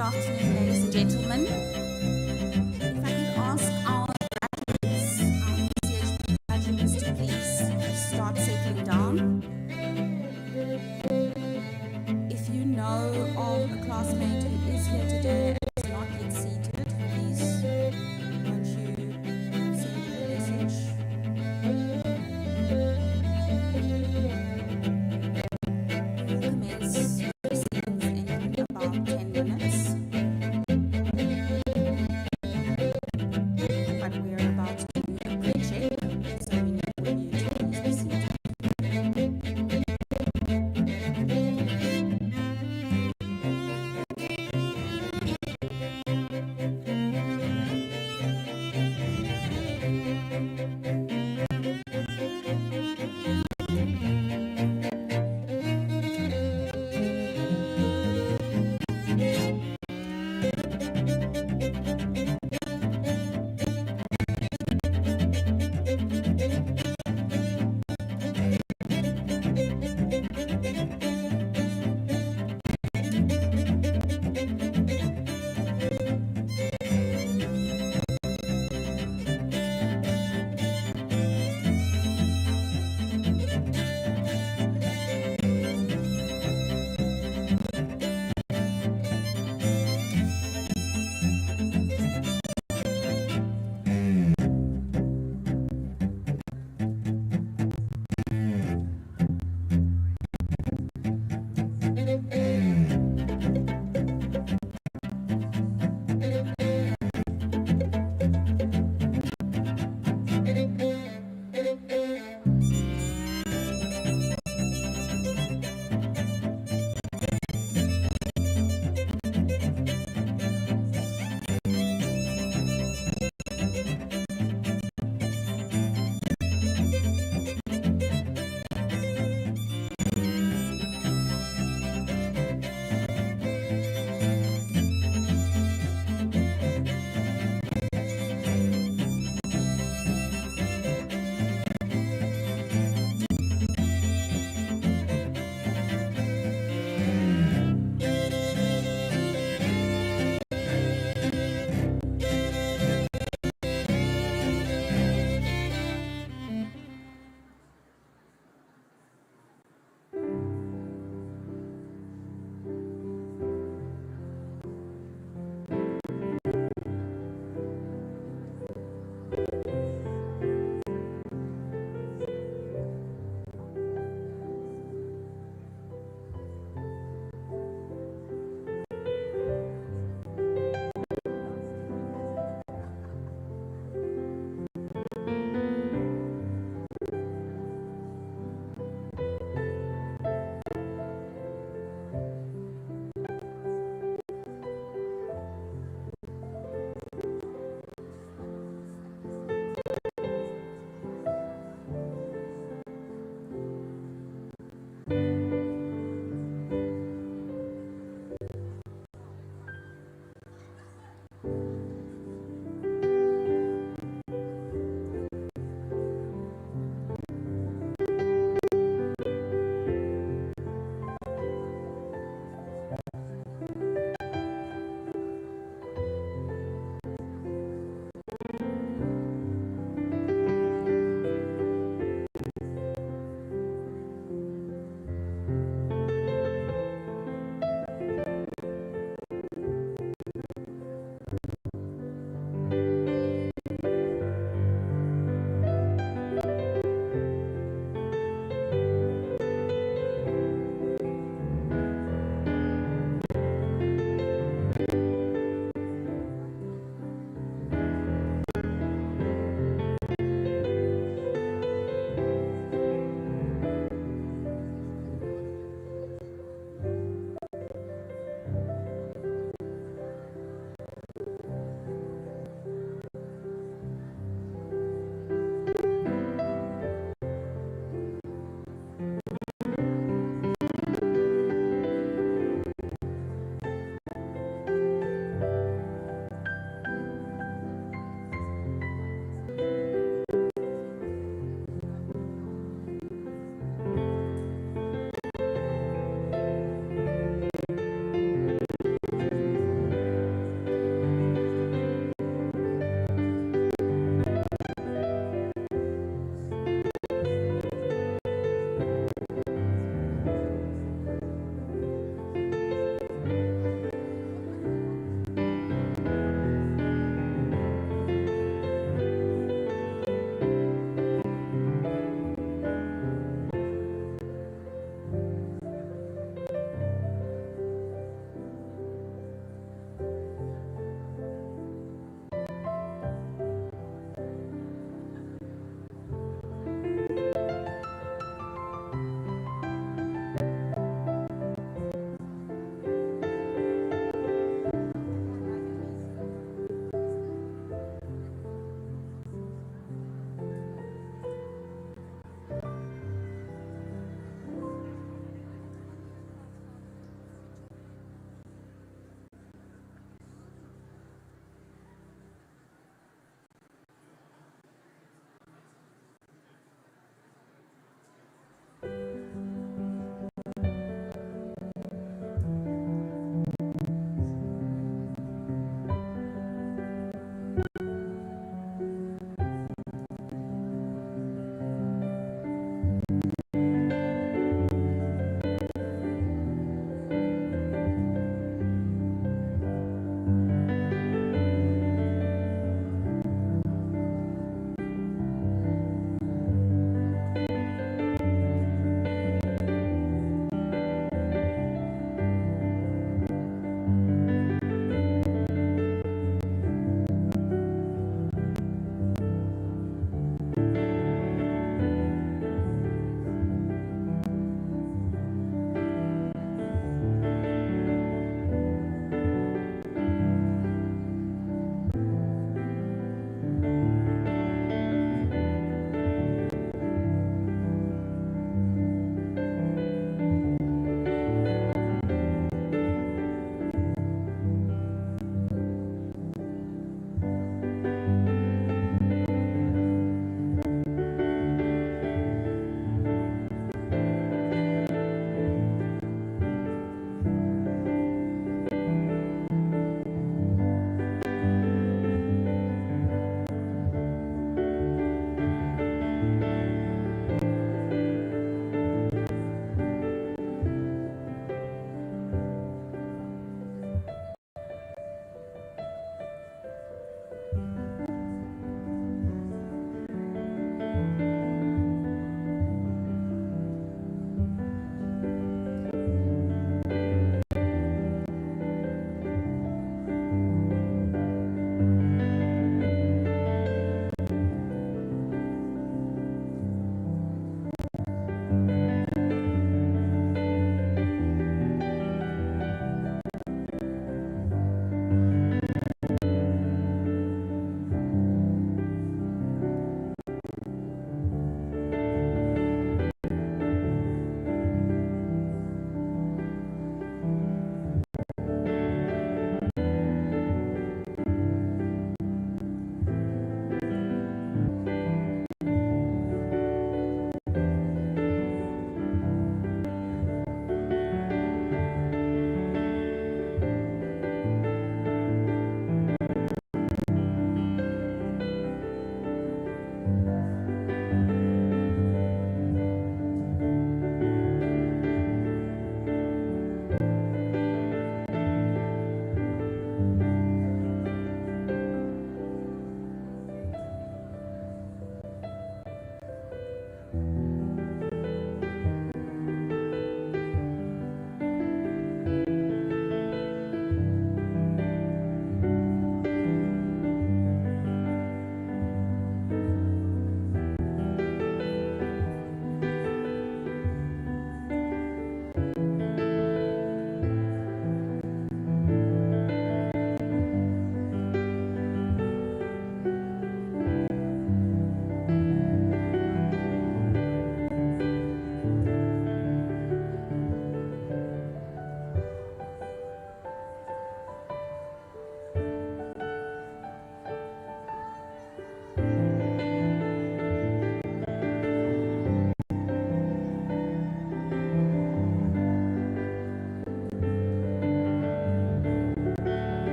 afternoon, ladies and gentlemen. If I could ask our graduates, our ECHP graduates to please start settling down. If you know of a classmate who is here today and is not yet seated, please won't you send a message? We will commence proceedings in about 10 minutes. But we're about to do a pre-check, so we need for you to please be seated.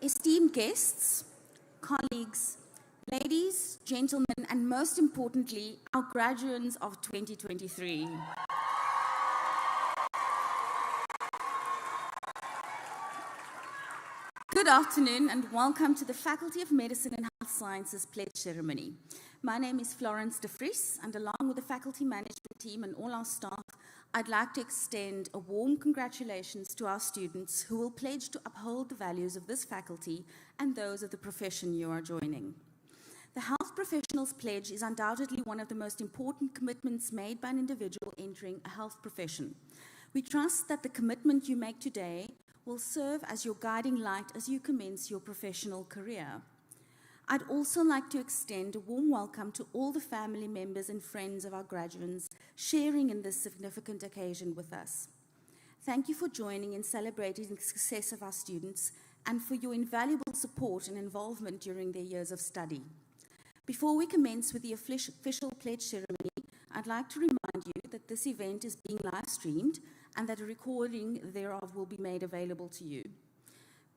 esteemed guests, colleagues, ladies, gentlemen, and most importantly, our graduands of 2023. Good afternoon and welcome to the Faculty of Medicine and Health Sciences Pledge Ceremony. My name is Florence de Vries, and along with the faculty management team and all our staff, I'd like to extend a warm congratulations to our students who will pledge to uphold the values of this faculty and those of the profession you are joining. The Health Professionals Pledge is undoubtedly one of the most important commitments made by an individual entering a health profession. We trust that the commitment you make today will serve as your guiding light as you commence your professional career. I'd also like to extend a warm welcome to all the family members and friends of our graduands sharing in this significant occasion with us. Thank you for joining in celebrating the success of our students and for your invaluable support and involvement during their years of study. Before we commence with the official pledge ceremony, I'd like to remind you that this event is being live streamed and that a recording thereof will be made available to you.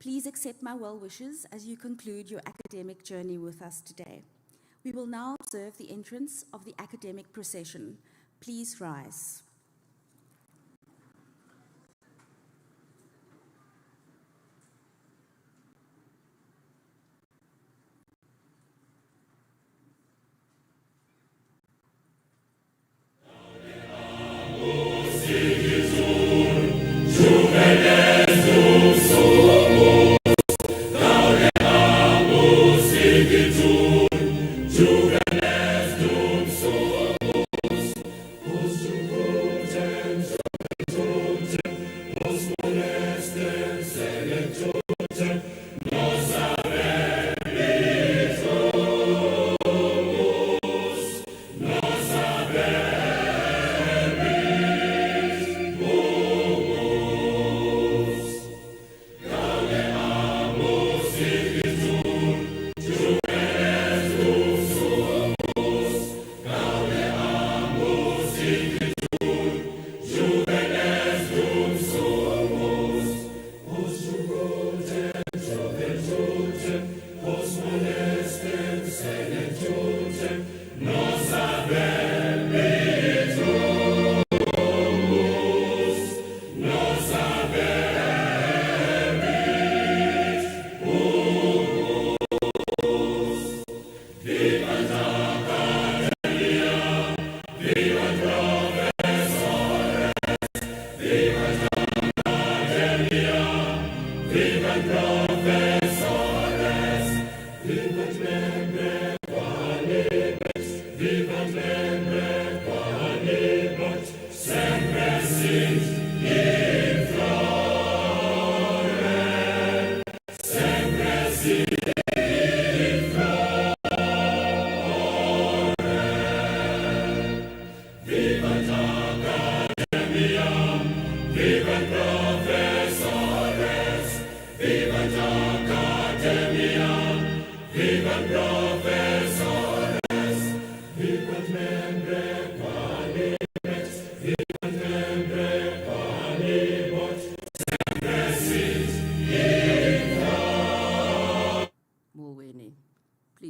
Please accept my well wishes as you conclude your academic journey with us today. We will now observe the entrance of the academic procession. Please rise.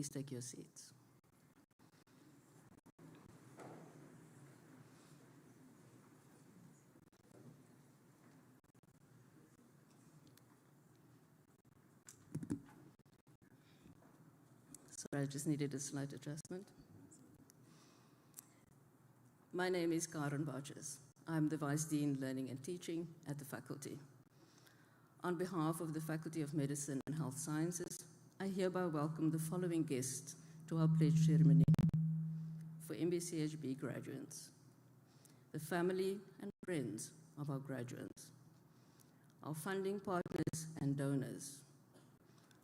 Please take your seats. Sorry, I just needed a slight adjustment. My name is Karen Barges. I'm the Vice Dean Learning and Teaching at the faculty. On behalf of the Faculty of Medicine and Health Sciences, I hereby welcome the following guests to our pledge ceremony for MBCHB graduates, the family and friends of our graduates, our funding partners and donors,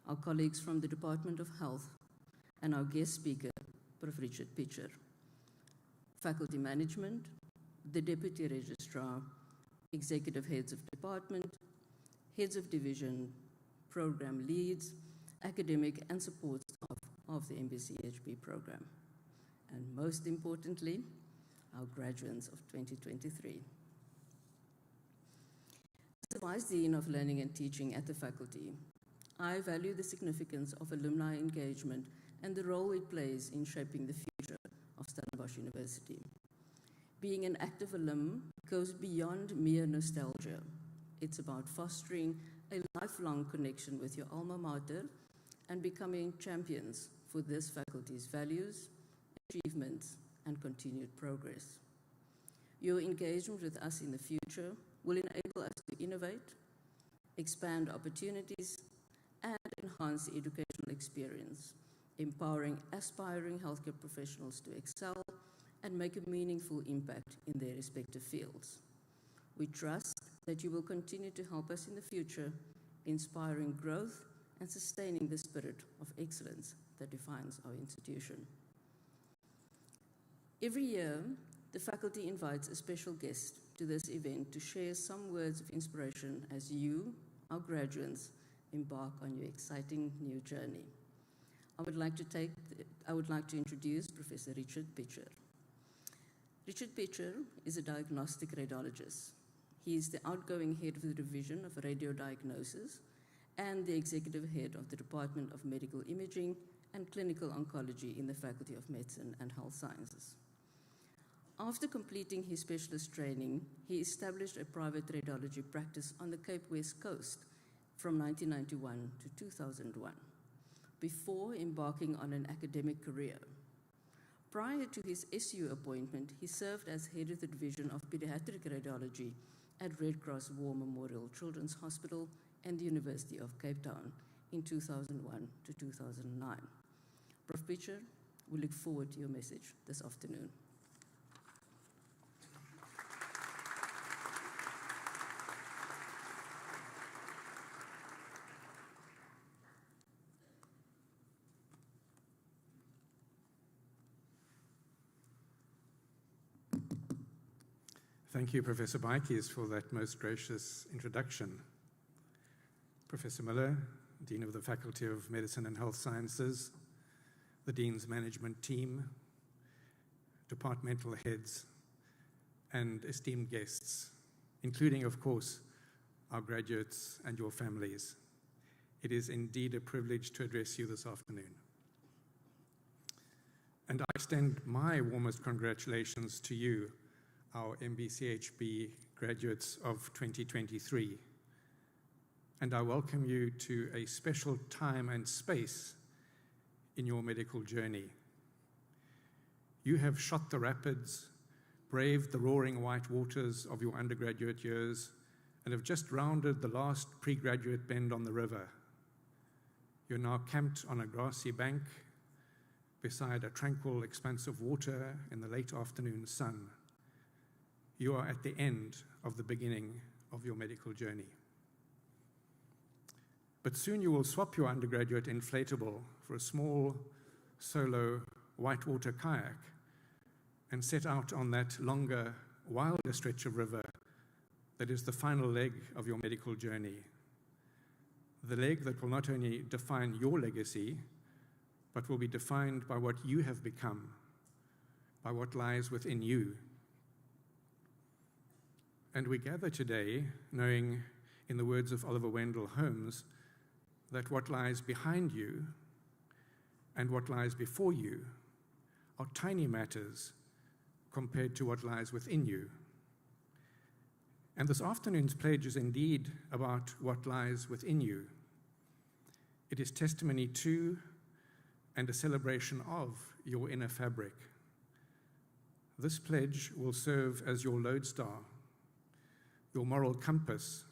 our colleagues from the Department of Health, and our guest speaker, Prof. Richard Pitcher, faculty management, the Deputy Registrar, executive heads of department, heads of division, program leads, academic and support staff of the MBCHB program, and most importantly, our graduates of 2023. As the Vice Dean of Learning and Teaching at the faculty, I value the significance of alumni engagement and the role it plays in shaping the future of Stellenbosch University. Being an active alum goes beyond mere nostalgia. It's about fostering a lifelong connection with your alma mater and becoming champions for this faculty's values, achievements, and continued progress. Your engagement with us in the future will enable us to innovate, expand opportunities, and enhance the educational experience, empowering aspiring healthcare professionals to excel and make a meaningful impact in their respective fields. We trust that you will continue to help us in the future, inspiring growth and sustaining the spirit of excellence that defines our institution. Every year, the faculty invites a special guest to this event to share some words of inspiration as you, our graduates, embark on your exciting new journey. I would like to introduce Professor Richard Pitcher. Richard Pitcher is a diagnostic radiologist. He is the outgoing head of the Division of Radiodiagnosis and the executive head of the Department of Medical Imaging and Clinical Oncology in the Faculty of Medicine and Health Sciences. After completing his specialist training, he established a private radiology practice on the Cape West Coast from 1991 to 2001, before embarking on an academic career. Prior to his SU appointment, he served as head of the Division of Pediatric Radiology at Red Cross War Memorial Children's Hospital and the University of Cape Town in 2001 to 2009. Prof. Pitcher, we look forward to your message this afternoon. Thank you, Professor Baikies, for that most gracious introduction. Professor Miller, Dean of the Faculty of Medicine and Health Sciences, the Dean's management team, departmental heads, and esteemed guests, including, of course, our graduates and your families. It is indeed a privilege to address you this afternoon. And I extend my warmest congratulations to you, our MBCHB graduates of 2023. And I welcome you to a special time and space in your medical journey. You have shot the rapids, braved the roaring white waters of your undergraduate years, and have just rounded the last pre-graduate bend on the river. You're now camped on a grassy bank beside a tranquil expanse of water in the late afternoon sun. You are at the end of the beginning of your medical journey. But soon you will swap your undergraduate inflatable for a small, solo, whitewater kayak and set out on that longer, wilder stretch of river that is the final leg of your medical journey. The leg that will not only define your legacy, but will be defined by what you have become, by what lies within you. And we gather today knowing, in the words of Oliver Wendell Holmes, that what lies behind you and what lies before you are tiny matters compared to what lies within you. And this afternoon's pledge is indeed about what lies within you. It is testimony to and a celebration of your inner fabric. This pledge will serve as your lodestar, your moral compass,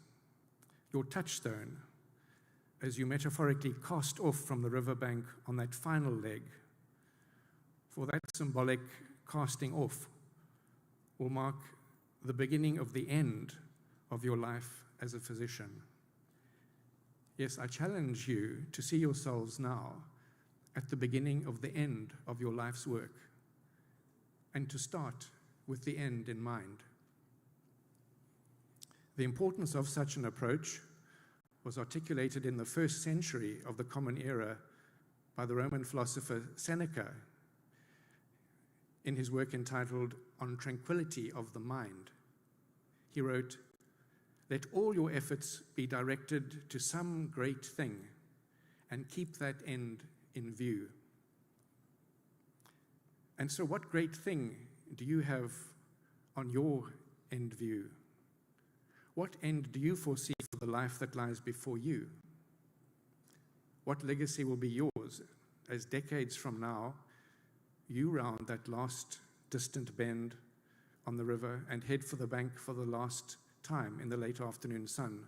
your touchstone, as you metaphorically cast off from the riverbank on that final leg. For that symbolic casting off will mark the beginning of the end of your life as a physician. Yes, I challenge you to see yourselves now at the beginning of the end of your life's work, and to start with the end in mind. The importance of such an approach was articulated in the first century of the Common Era by the Roman philosopher Seneca in his work entitled On Tranquility of the Mind. He wrote, "Let all your efforts be directed to some great thing, and keep that end in view. And so what great thing do you have on your end view? What end do you foresee for the life that lies before you? What legacy will be yours as decades from now you round that last distant bend on the river and head for the bank for the last time in the late afternoon sun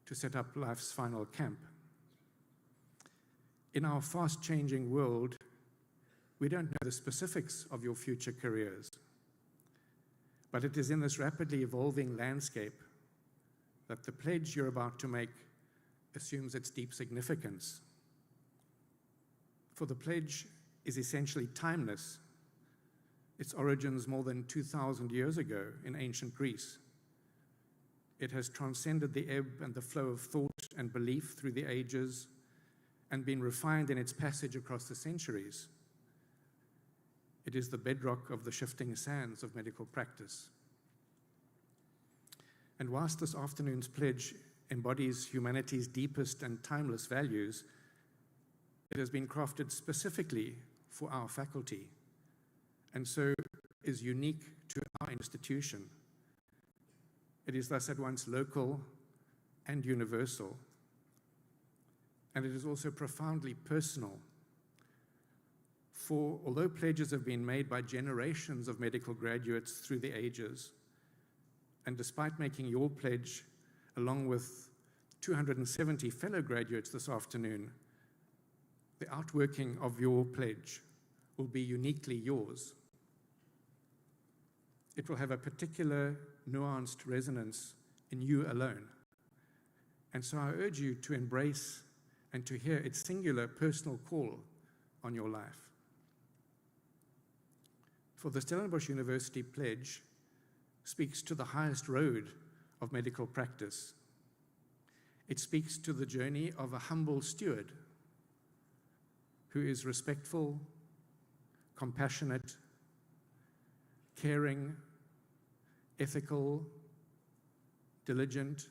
to set up life's final camp? In our fast-changing world, we don't know the specifics of your future careers, but it is in this rapidly evolving landscape that the pledge you're about to make assumes its deep significance. For the pledge is essentially timeless. Its origins more than 2,000 years ago in ancient Greece. It has transcended the ebb and the flow of thought and belief through the ages and been refined in its passage across the centuries. It is the bedrock of the shifting sands of medical practice. And whilst this afternoon's pledge embodies humanity's deepest and timeless values, it has been crafted specifically for our faculty, and so is unique to our institution. It is thus at once local and universal, and it is also profoundly personal. For although pledges have been made by generations of medical graduates through the ages, and despite making your pledge along with 270 fellow graduates this afternoon, the outworking of your pledge will be uniquely yours. It will have a particular nuanced resonance in you alone. And so I urge you to embrace and to hear its singular personal call on your life. For the Stellenbosch University pledge speaks to the highest road of medical practice. It speaks to the journey of a humble steward who is respectful, compassionate, caring, ethical, diligent,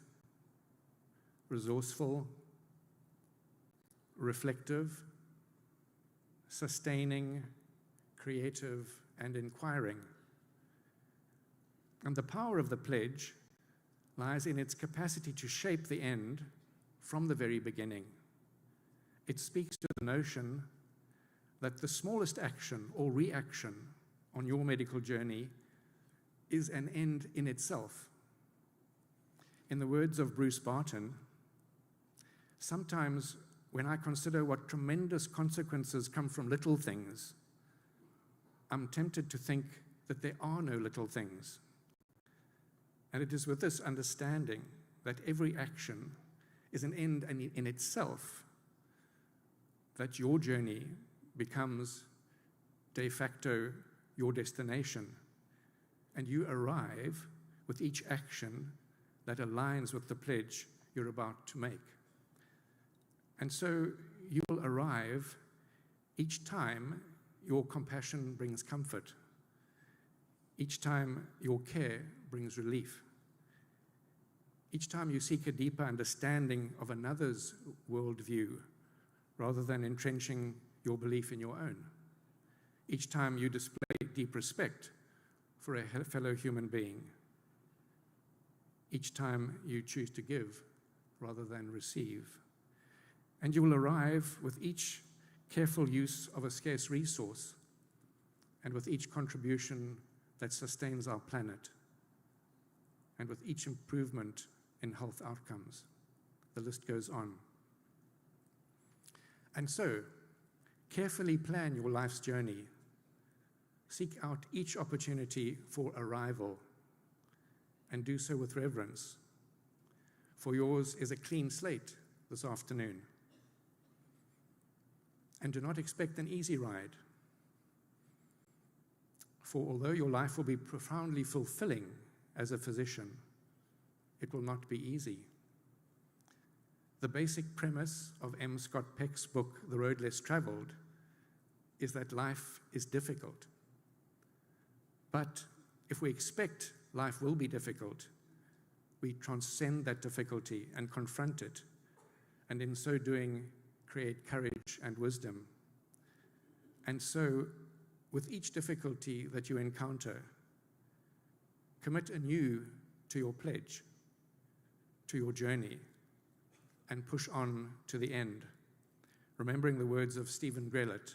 resourceful, reflective, sustaining, creative, and inquiring. And the power of the pledge lies in its capacity to shape the end from the very beginning. It speaks to the notion that the smallest action or reaction on your medical journey is an end in itself. In the words of Bruce Barton, sometimes when I consider what tremendous consequences come from little things, I'm tempted to think that there are no little things. And it is with this understanding that every action is an end in itself that your journey becomes de facto your destination, and you arrive with each action that aligns with the pledge you're about to make. And so you will arrive each time your compassion brings comfort, each time your care brings relief, each time you seek a deeper understanding of another's worldview rather than entrenching your belief in your own, each time you display deep respect for a fellow human being, each time you choose to give rather than receive. And you will arrive with each careful use of a scarce resource and with each contribution that sustains our planet and with each improvement in health outcomes. The list goes on. And so, carefully plan your life's journey. Seek out each opportunity for arrival and do so with reverence, for yours is a clean slate this afternoon. And do not expect an easy ride, for although your life will be profoundly fulfilling as a physician, it will not be easy. The basic premise of M. Scott Peck's book, The Road Less Traveled, is that life is difficult. But if we expect life will be difficult, we transcend that difficulty and confront it, and in so doing, create courage and wisdom. And so, with each difficulty that you encounter, commit anew to your pledge, to your journey, and push on to the end, remembering the words of Stephen Grellett.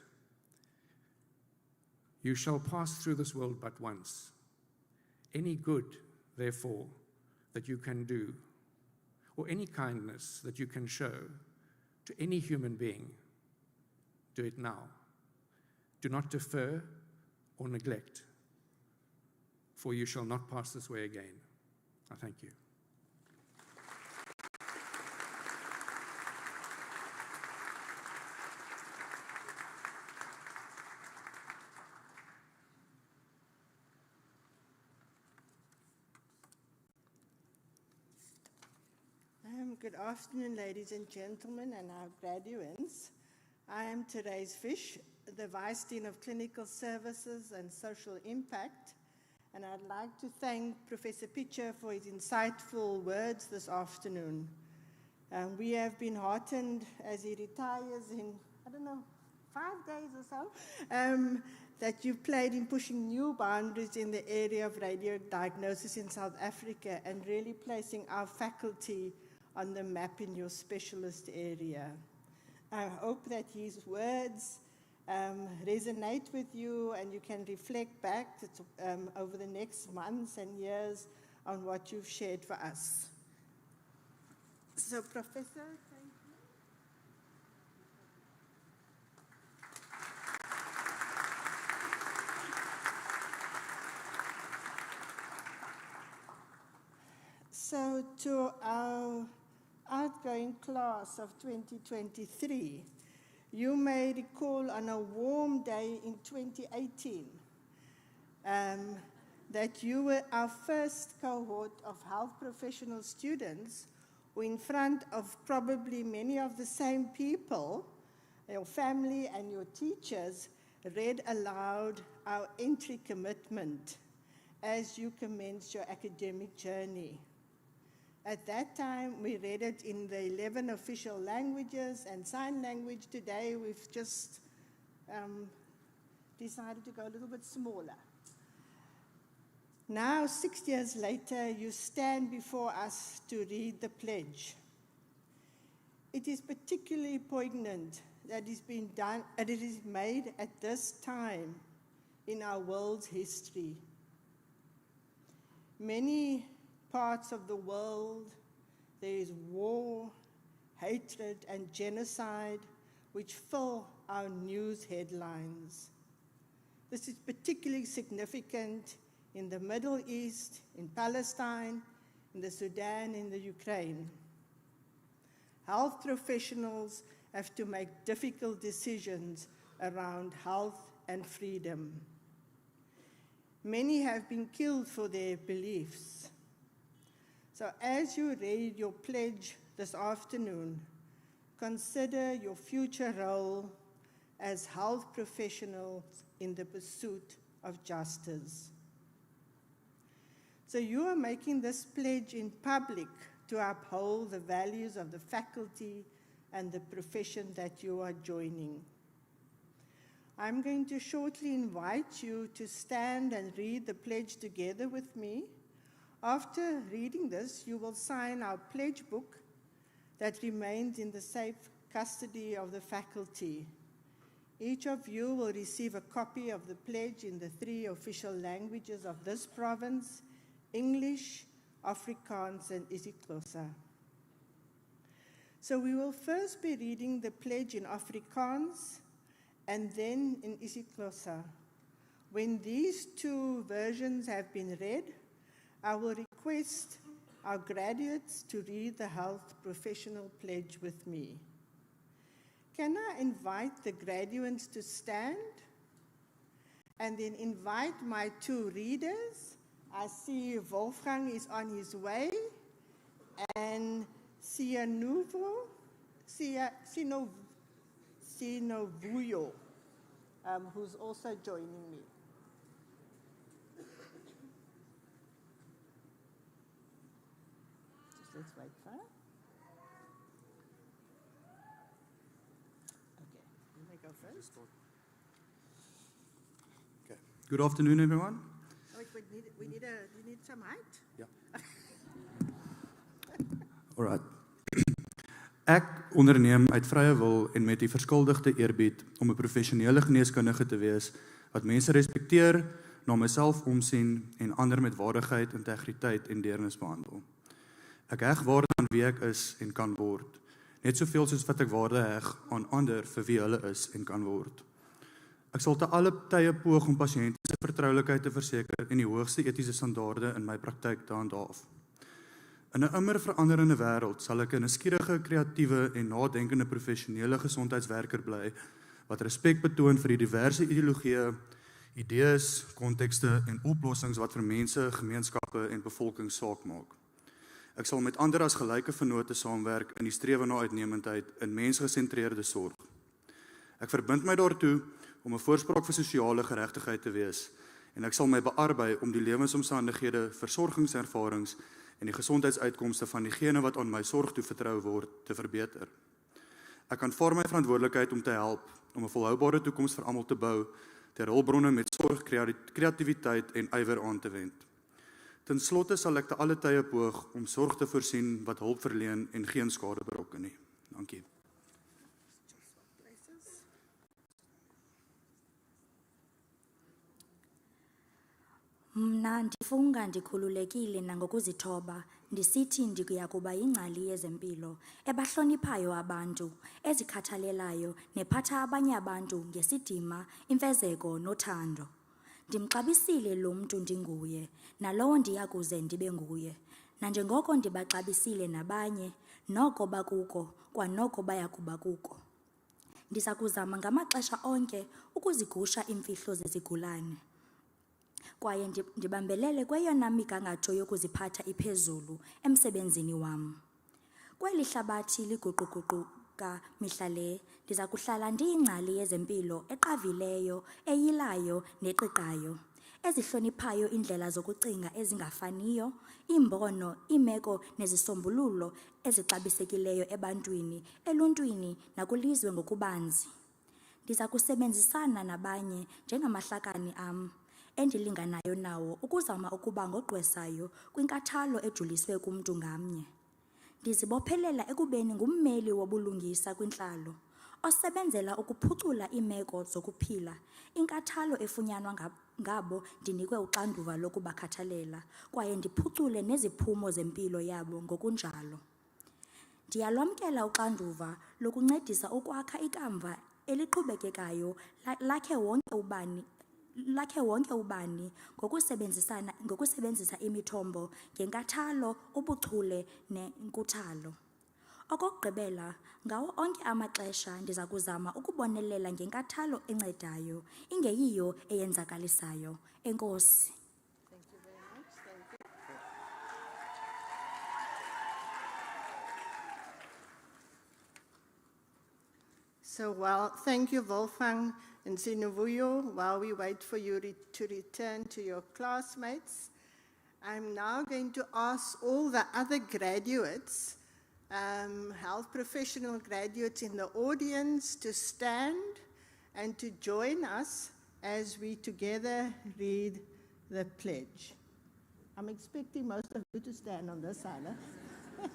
You shall pass through this world but once. Any good, therefore, that you can do, or any kindness that you can show to any human being, do it now. Do not defer or neglect, for you shall not pass this way again. I thank you. Good afternoon, ladies and gentlemen, and our graduands. I am Therese Fish, the Vice Dean of Clinical Services and Social Impact, and I'd like to thank Professor Pitcher for his insightful words this afternoon. We have been heartened as he retires in, 5 days or so, that you've played in pushing new boundaries in the area of radio diagnosis in South Africa and really placing our faculty on the map in your specialist area. I hope that his words resonate with you and you can reflect back over the next months and years on what you've shared for us. So, Professor, thank you. So, to our outgoing class of 2023, you may recall on a warm day in 2018 that you were our first cohort of health professional students who, in front of probably many of the same people, your family and your teachers, read aloud our entry commitment as you commenced your academic journey. At that time, we read it in the 11 official languages and sign language. Today, we've just decided to go a little bit smaller. Now, 6 years later, you stand before us to read the pledge. It is particularly poignant that it is made at this time in our world's history. Many parts of the world, there is war, hatred, and genocide which fill our news headlines. This is particularly significant in the Middle East, in Palestine, in the Sudan, in the Ukraine. Health professionals have to make difficult decisions around health and freedom. Many have been killed for their beliefs. So as you read your pledge this afternoon, consider your future role as health professionals in the pursuit of justice. So you are making this pledge in public to uphold the values of the faculty and the profession that you are joining. I'm going to shortly invite you to stand and read the pledge together with me. After reading this, you will sign our pledge book that remains in the safe custody of the faculty. Each of you will receive a copy of the pledge in the 3 official languages of this province: English, Afrikaans, and isiXhosa. So we will first be reading the pledge in Afrikaans and then in isiXhosa. When these 2 versions have been read, I will request our graduates to read the health professional pledge with me. Can I invite the graduands to stand and then invite my 2 readers? I see Wolfgang is on his way, and Sianovuyo, who's also joining me. Just let's wait for her. first. Okay. Good afternoon, everyone. Oh, we need some height. Yeah. All right. Ek onderneem uit vrye wil en met die verskuldigde eerbied om 'n professionele geneeskundige te wees wat mense respekteer, na myself omsien en ander met waardigheid, integriteit en deernis behandel. Ek heg waarde aan wie ek is en kan word, net soveel soos wat ek waarde heg aan ander vir wie hulle is en kan word. Ek sal te alle tye poog om pasiënte se vertroulikheid te verseker en die hoogste etiese standaarde in my praktyk te handhaaf. In 'n immer veranderende wêreld sal ek 'n nuuskierige, kreatiewe en nadenkende professionele gesondheidswerker bly wat respek betoon vir die diverse ideologieë, idees, kontekste en oplossings wat vir mense, gemeenskappe en bevolking saak maak. Ek sal met ander as gelyke vennote saamwerk in die strewe na uitnemendheid in mensgesentreerde sorg. Ek verbind my daartoe om 'n voorspraak vir sosiale geregtigheid te wees en ek sal my bearbei om die lewensomstandighede, versorgingservarings en die gesondheidsuitkomste van diegene wat aan my sorg toevertrou word te verbeter. Ek aanvaar my verantwoordelikheid om te help om 'n volhoubare toekoms vir almal te bou ter hulpbronne met sorg, kreatiwiteit en ywer aan te wend. Ten slotte sal ek te alle tye poog om sorg te voorsien wat hulp verleen en geen skade berokken nie. Dankie. Mna ndifunga ndikhululekile nangokuzithoba, ndisithi ndiya kuba yingcali yezempilo ebahloniphayo abantu, ezikhathalelayo nephatha abanye abantu ngesidima, imfezeko nothando. Ndimxabisile lo mntu ndinguye, nalowo ndiya kuze ndibe nguye. Nanjengoko ndibaxabisile nabanye, noko bakuko, kwanoko baya kuba kuko. Ndiza kuzama ngamaxesha onke ukuzigusha iimfihlo zezigulane, kwaye ndibambelele kweyona migangatho yokuziphatha iphezulu emsebenzini wam. Kweli hlabathi liguquguquka mihla le, ndiza kuhlala ndiyingcali yezempilo eqavileyo, eyilayo neqiqayo, ezihloniphayo iindlela zokucinga ezingafaniyo, iimbono, iimeko nezisombululo ezixabisekileyo ebantwini, eluntwini nakulizwe ngokubanzi. Ndiza kusebenzisana nabanye njengamahlakani am endilinganayo nawo ukuzama ukuba ngogqwesayo kwinkathalo ejuliswe kumntu ngamnye. Ndizibophelela ekubeni ngummeli wobulungisa kwintlalo, osebenzela ukuphucula iimeko zokuphila, inkathalo efunyanwa ngabo ndinikwe uxanduva lokubakhathalela, kwaye ndiphucule neziphumo zempilo yabo ngokunjalo. Ndiyalwamkela uxanduva lokuncedisa ukwakha ikamva eliqhubekekayo lakhe wonke ubani ngokusebenzisa imithombo ngenkathalo, ubuchule nenkuthalo. Okokugqibela, ngawo onke amaxesha ndiza kuzama ukubonelela ngenkathalo encedayo, ingeyiyo eyenzakalisayo. Enkosi. Thank you very much. Thank you. So, well, thank you, Wolfgang and Sinovuyo. While we wait for you to return to your classmates, I'm now going to ask all the other graduates, health professional graduates in the audience, to stand and to join us as we together read the pledge. I'm expecting most of you to stand on this side. Huh?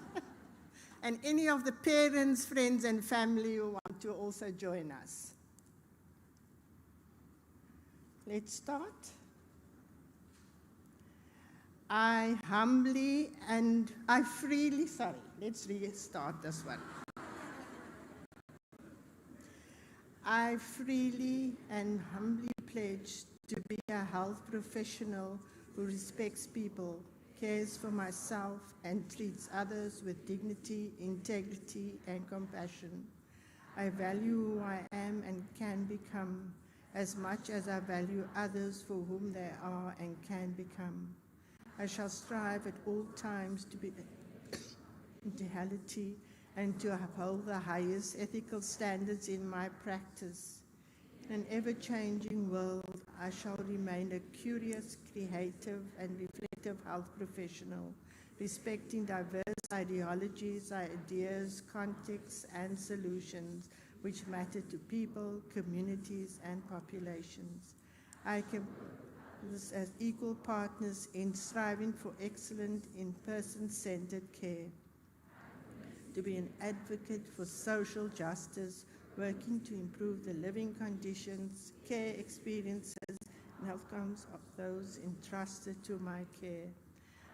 And any of the parents, friends, and family who want to also join us. Let's start. I freely, let's restart this one. I freely and humbly pledge to be a health professional who respects people, cares for myself, and treats others with dignity, integrity, and compassion. I value who I am and can become as much as I value others for whom they are and can become. I shall strive at all times to be intelligent and to uphold the highest ethical standards in my practice. In an ever-changing world, I shall remain a curious, creative, and reflective health professional, respecting diverse ideologies, ideas, contexts, and solutions, which matter to people, communities, and populations. I can this as equal partners in striving for excellent in-person-centered care, to be an advocate for social justice, working to improve the living conditions, care experiences, and outcomes of those entrusted to my care.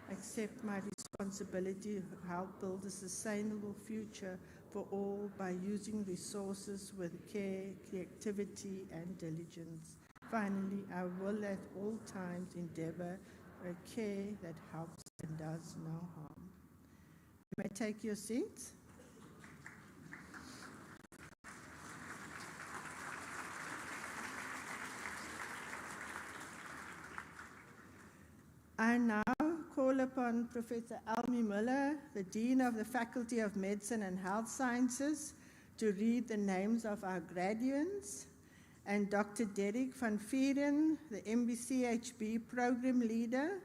I accept my responsibility to help build a sustainable future for all by using resources with care, creativity, and diligence. Finally, I will at all times endeavor for a care that helps and does no harm. You may take your seats. I now call upon Professor Almi Muller, the Dean of the Faculty of Medicine and Health Sciences, to read the names of our graduands, and Dr. Derek van Vieren, the MBCHB Program Leader,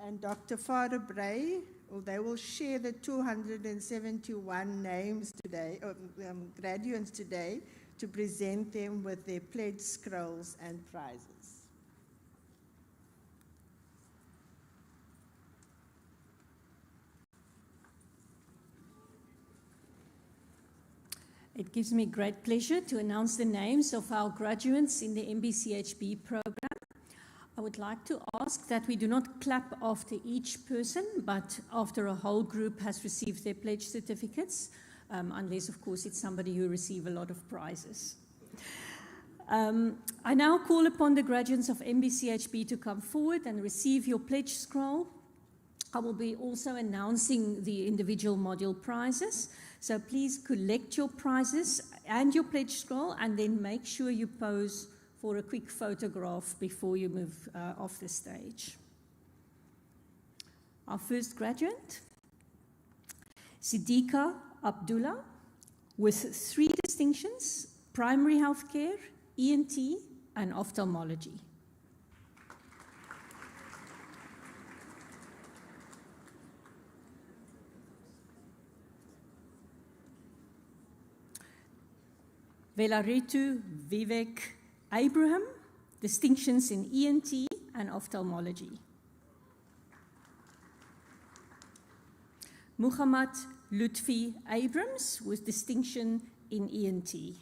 and Dr. Farah Bray, they will share the 271 names today, graduands today, to present them with their pledge scrolls and prizes. It gives me great pleasure to announce the names of our graduates in the MBCHB program. I would like to ask that we do not clap after each person, but after a whole group has received their pledge certificates, unless, of course, it's somebody who receives a lot of prizes. I now call upon the graduates of MBCHB to come forward and receive your pledge scroll. I will be also announcing the individual module prizes. So please collect your prizes and your pledge scroll, and then make sure you pose for a quick photograph before you move off the stage. Our first graduate, Siddiqa Abdullah, with 3 distinctions: primary healthcare, ENT, and ophthalmology. Velaritu Vivek Abraham, distinctions in ENT and ophthalmology. Muhammad Lutfi Abrams with distinction in ENT.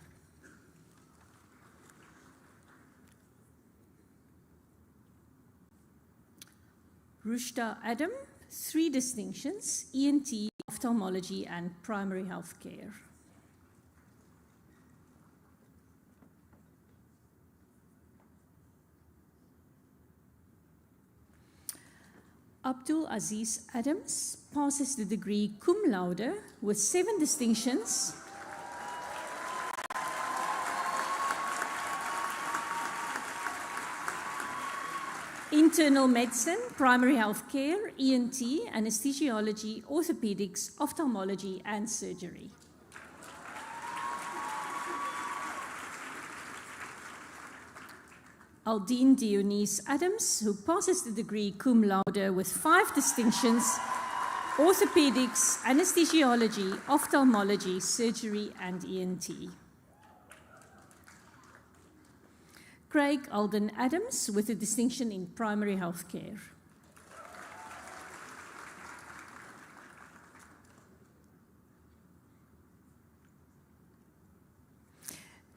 Rushta Adam, 3 distinctions, ENT, ophthalmology, and primary health care. Abdul Aziz Adams passes the degree cum laude with 7 distinctions. Internal medicine, primary health care, ENT, anesthesiology, orthopedics, ophthalmology, and surgery. Aldine Dionise Adams, who passes the degree cum laude with 5 distinctions, orthopedics, anesthesiology, ophthalmology, surgery, and ENT. Craig Alden Adams with a distinction in primary health care.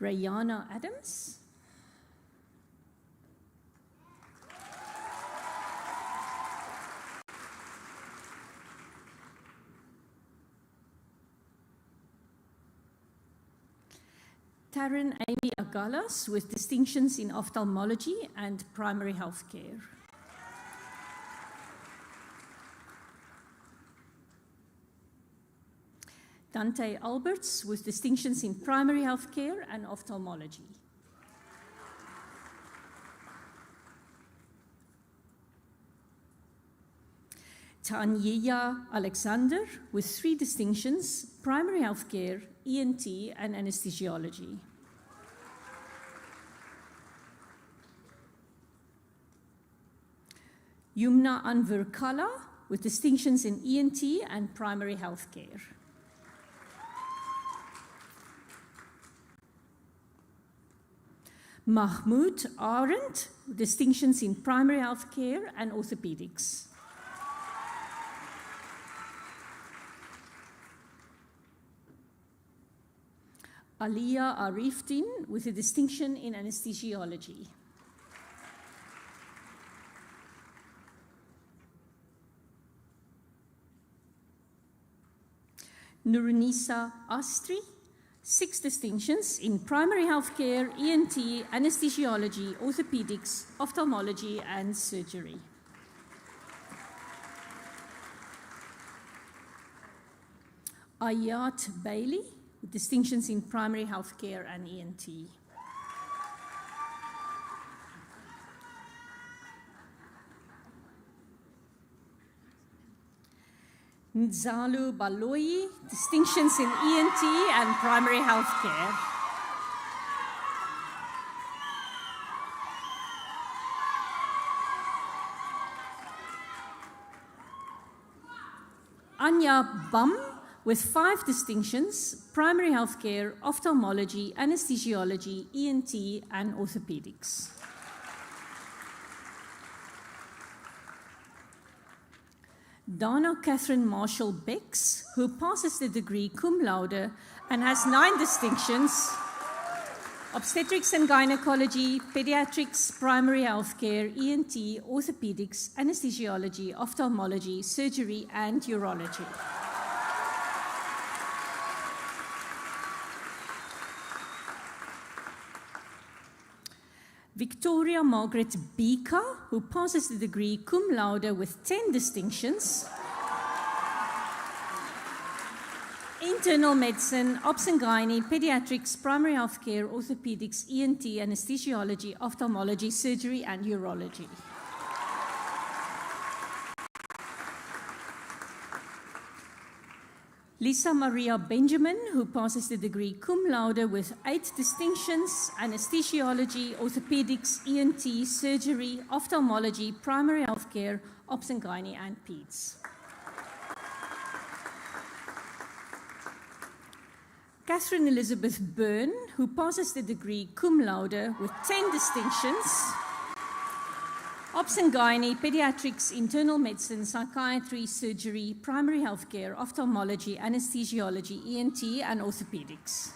Rayana Adams. Taryn Amy Agalas with distinctions in ophthalmology and primary health care. Dante Alberts with distinctions in primary health care and ophthalmology. Tanya Alexander with 3 distinctions, primary health care, ENT, and anesthesiology. Yumna Anwar Kala with distinctions in ENT and primary health care. Mahmoud Arendt, distinctions in primary health care and orthopedics. Alia Arifdin, with a distinction in anesthesiology. Nurunisa Astri, 6 distinctions in primary health care, ENT, anesthesiology, orthopedics, ophthalmology, and surgery. Ayat Bailey, with distinctions in primary health care and ENT. Nzalu Baloyi, distinctions in ENT and primary health care. Anya Bum, with 5 distinctions, primary health care, ophthalmology, anesthesiology, ENT, and orthopedics. Donna Catherine Marshall Becks, who passes the degree cum laude and has 9 distinctions: obstetrics and gynecology, pediatrics, primary health care, ENT, orthopedics, anesthesiology, ophthalmology, surgery, and urology. Victoria Margaret Bika, who passes the degree cum laude with 10 distinctions: internal medicine, obs and gynae, pediatrics, primary health care, orthopedics, ENT, anesthesiology, ophthalmology, surgery, and urology. Lisa Maria Benjamin, who passes the degree cum laude with 8 distinctions: anesthesiology, orthopedics, ENT, surgery, ophthalmology, primary health care, obs and gynae, and peds. Catherine Elizabeth Byrne, who passes the degree cum laude with 10 distinctions: obs and gynae, pediatrics, internal medicine, psychiatry, surgery, primary health care, ophthalmology, anesthesiology, ENT, and orthopedics.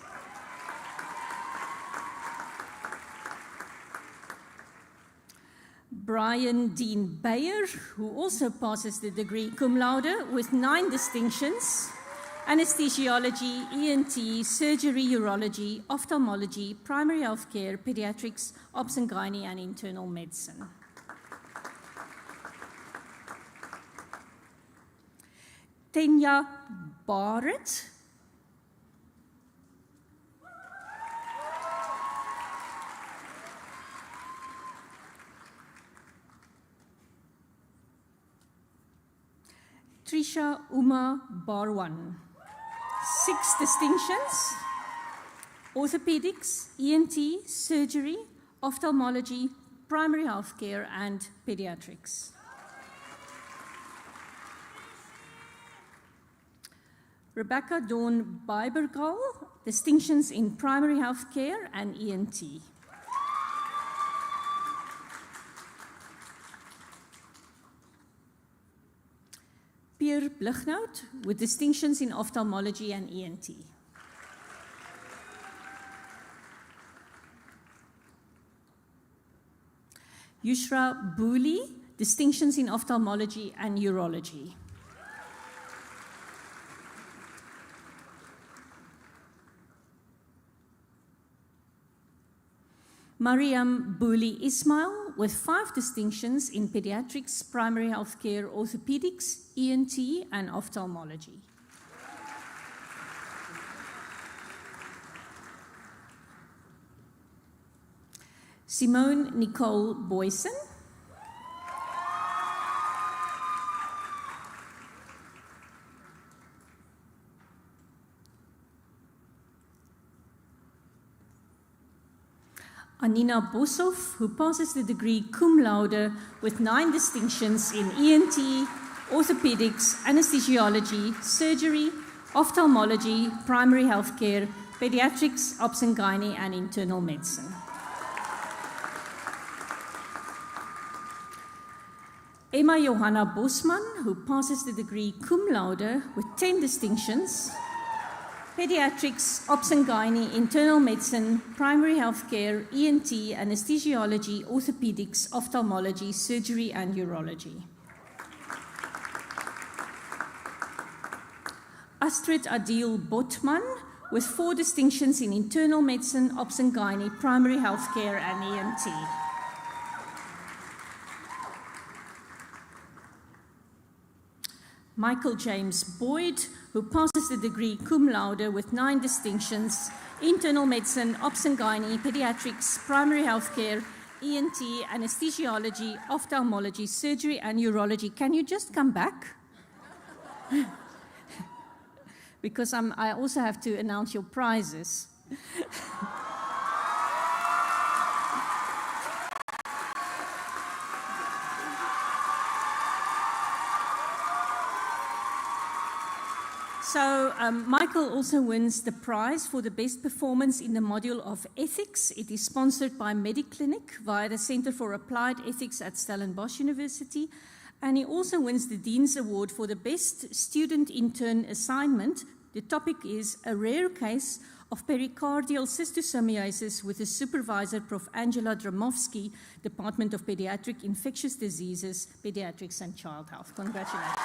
Brian Dean Bayer, who also passes the degree cum laude with 9 distinctions: anesthesiology, ENT, surgery, urology, ophthalmology, primary health care, pediatrics, obs and gynae, and internal medicine. Tenya Barrett, Trisha Uma Barwan, 6 distinctions: orthopedics, ENT, surgery, ophthalmology, primary health care, and pediatrics. Rebecca Dawn Bibergal, distinctions in primary health care and ENT. Pierre Blichnout, with distinctions in ophthalmology and ENT. Yushra Booley, distinctions in ophthalmology and urology. Mariam Booley Ismail, with 5 distinctions in pediatrics, primary health care, orthopedics, ENT, and ophthalmology. Simone Nicole Boyson, Anina Boshoff, who passes the degree cum laude with 9 distinctions in ENT, orthopedics, anesthesiology, surgery, ophthalmology, primary health care, pediatrics, obs and gynae, and internal medicine. Emma Johanna Bosman, who passes the degree cum laude with 10 distinctions. Pediatrics, Obs and Gynae, Internal Medicine, Primary Healthcare, ENT, Anesthesiology, Orthopedics, Ophthalmology, Surgery and Urology. Astrid Adil Botman, with 4 distinctions in Internal Medicine, Obs and Gynae, Primary Healthcare and ENT. Michael James Boyd, who passes the degree cum laude with 9 distinctions, Internal Medicine, Obs and Gynae, Pediatrics, Primary Healthcare, ENT, Anesthesiology, Ophthalmology, Surgery and Urology. Can you just come back? Because I also have to announce your prizes. So Michael also wins the prize for the best performance in the module of ethics. It is sponsored by Mediclinic via the Center for Applied Ethics at Stellenbosch University. And he also wins the Dean's Award for the best student intern assignment. The topic is a rare case of pericardial cystosomiasis with the supervisor, Prof. Angela Dramovsky, Department of Pediatric Infectious Diseases, Pediatrics and Child Health. Congratulations.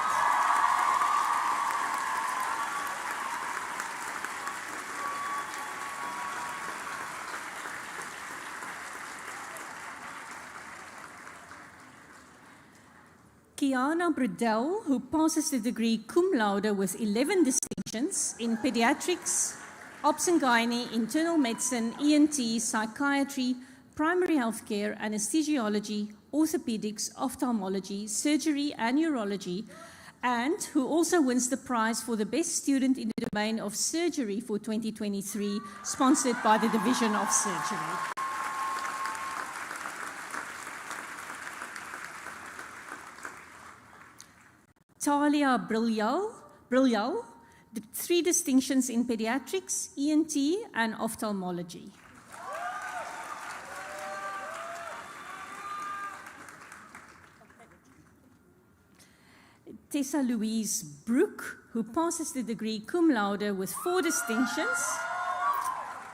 Kiana Bredel, who passes the degree cum laude with 11 distinctions in Pediatrics, Obs and Gynae, Internal Medicine, ENT, Psychiatry, Primary Healthcare, Anesthesiology, Orthopedics, Ophthalmology, Surgery and Urology, and who also wins the prize for the best student in the domain of surgery for 2023, sponsored by the Division of Surgery. Talia Briljal, 3 distinctions in Pediatrics, ENT, and Ophthalmology. Tessa Louise Brook, who passes the degree cum laude with 4 distinctions,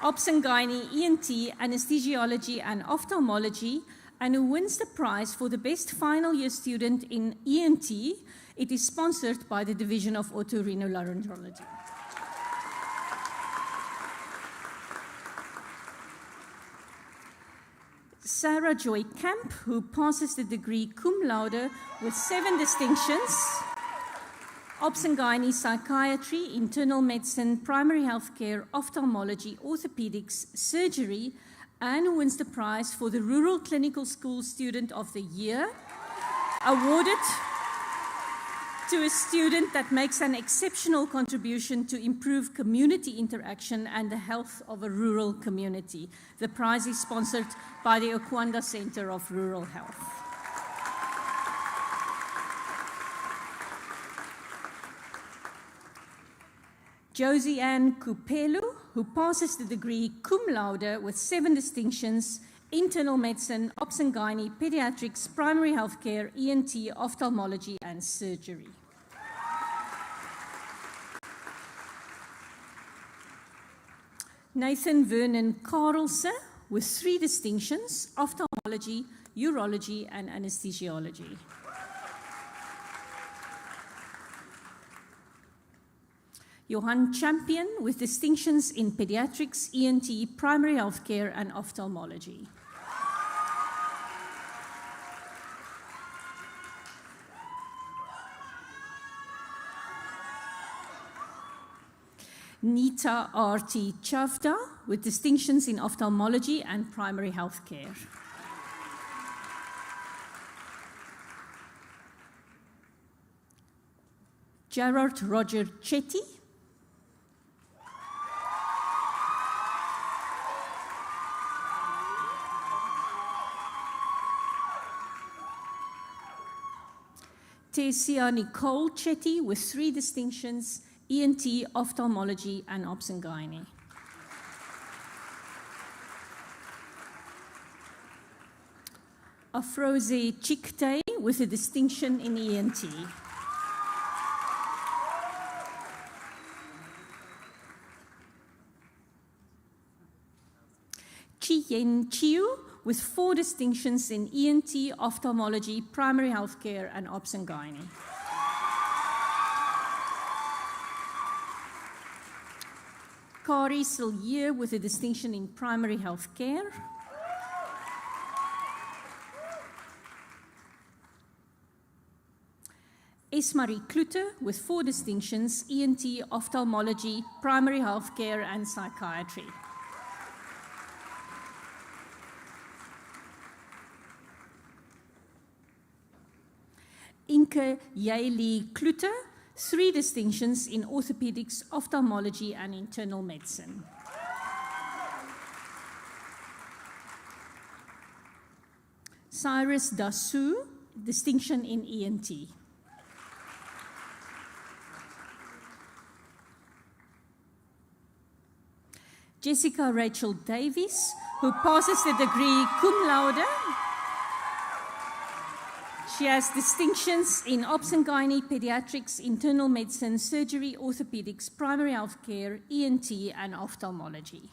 Obs and Gynae, ENT, Anesthesiology, and Ophthalmology, and who wins the prize for the best final year student in ENT. It is sponsored by the Division of Otorhinolaryngology. Sarah Joy Camp, who passes the degree cum laude with 7 distinctions, Obs and Gynae, Psychiatry, Internal Medicine, Primary Healthcare, Ophthalmology, Orthopedics, Surgery, and who wins the prize for the Rural Clinical School Student of the Year, awarded to a student that makes an exceptional contribution to improve community interaction and the health of a rural community. The prize is sponsored by the Okwanda Center of Rural Health. Josie Ann Kupelu, who passes the degree cum laude with 7 distinctions, Internal Medicine, Obs and Gynae, Pediatrics, Primary Healthcare, ENT, Ophthalmology, and Surgery. Nathan Vernon Carlse, with 3 distinctions, Ophthalmology, Urology, and Anesthesiology. Johan Champion, with distinctions in Pediatrics, ENT, Primary Healthcare, and Ophthalmology. Nita R.T. Chavda, with distinctions in Ophthalmology and Primary Healthcare. Gerard Roger Chetty, Tessia Nicole Chetty, with 3 distinctions, ENT, Ophthalmology, and Obs and Gynae. Afroze Chikte, with a distinction in ENT. Chi Yen Chiu with 4 distinctions in ENT, ophthalmology, primary healthcare, and obs and gynae. Kari Sillier with a distinction in primary healthcare. Esmarie Klute with 4 distinctions, ENT, ophthalmology, primary healthcare, and psychiatry. Inke Yaeli Klute, 3 distinctions in orthopedics, ophthalmology, and internal medicine. Cyrus Dasu, distinction in ENT. Jessica Rachel Davies, who passes the degree cum laude. She has distinctions in obs and gynae, pediatrics, internal medicine, surgery, orthopedics, primary health care, ENT, and ophthalmology.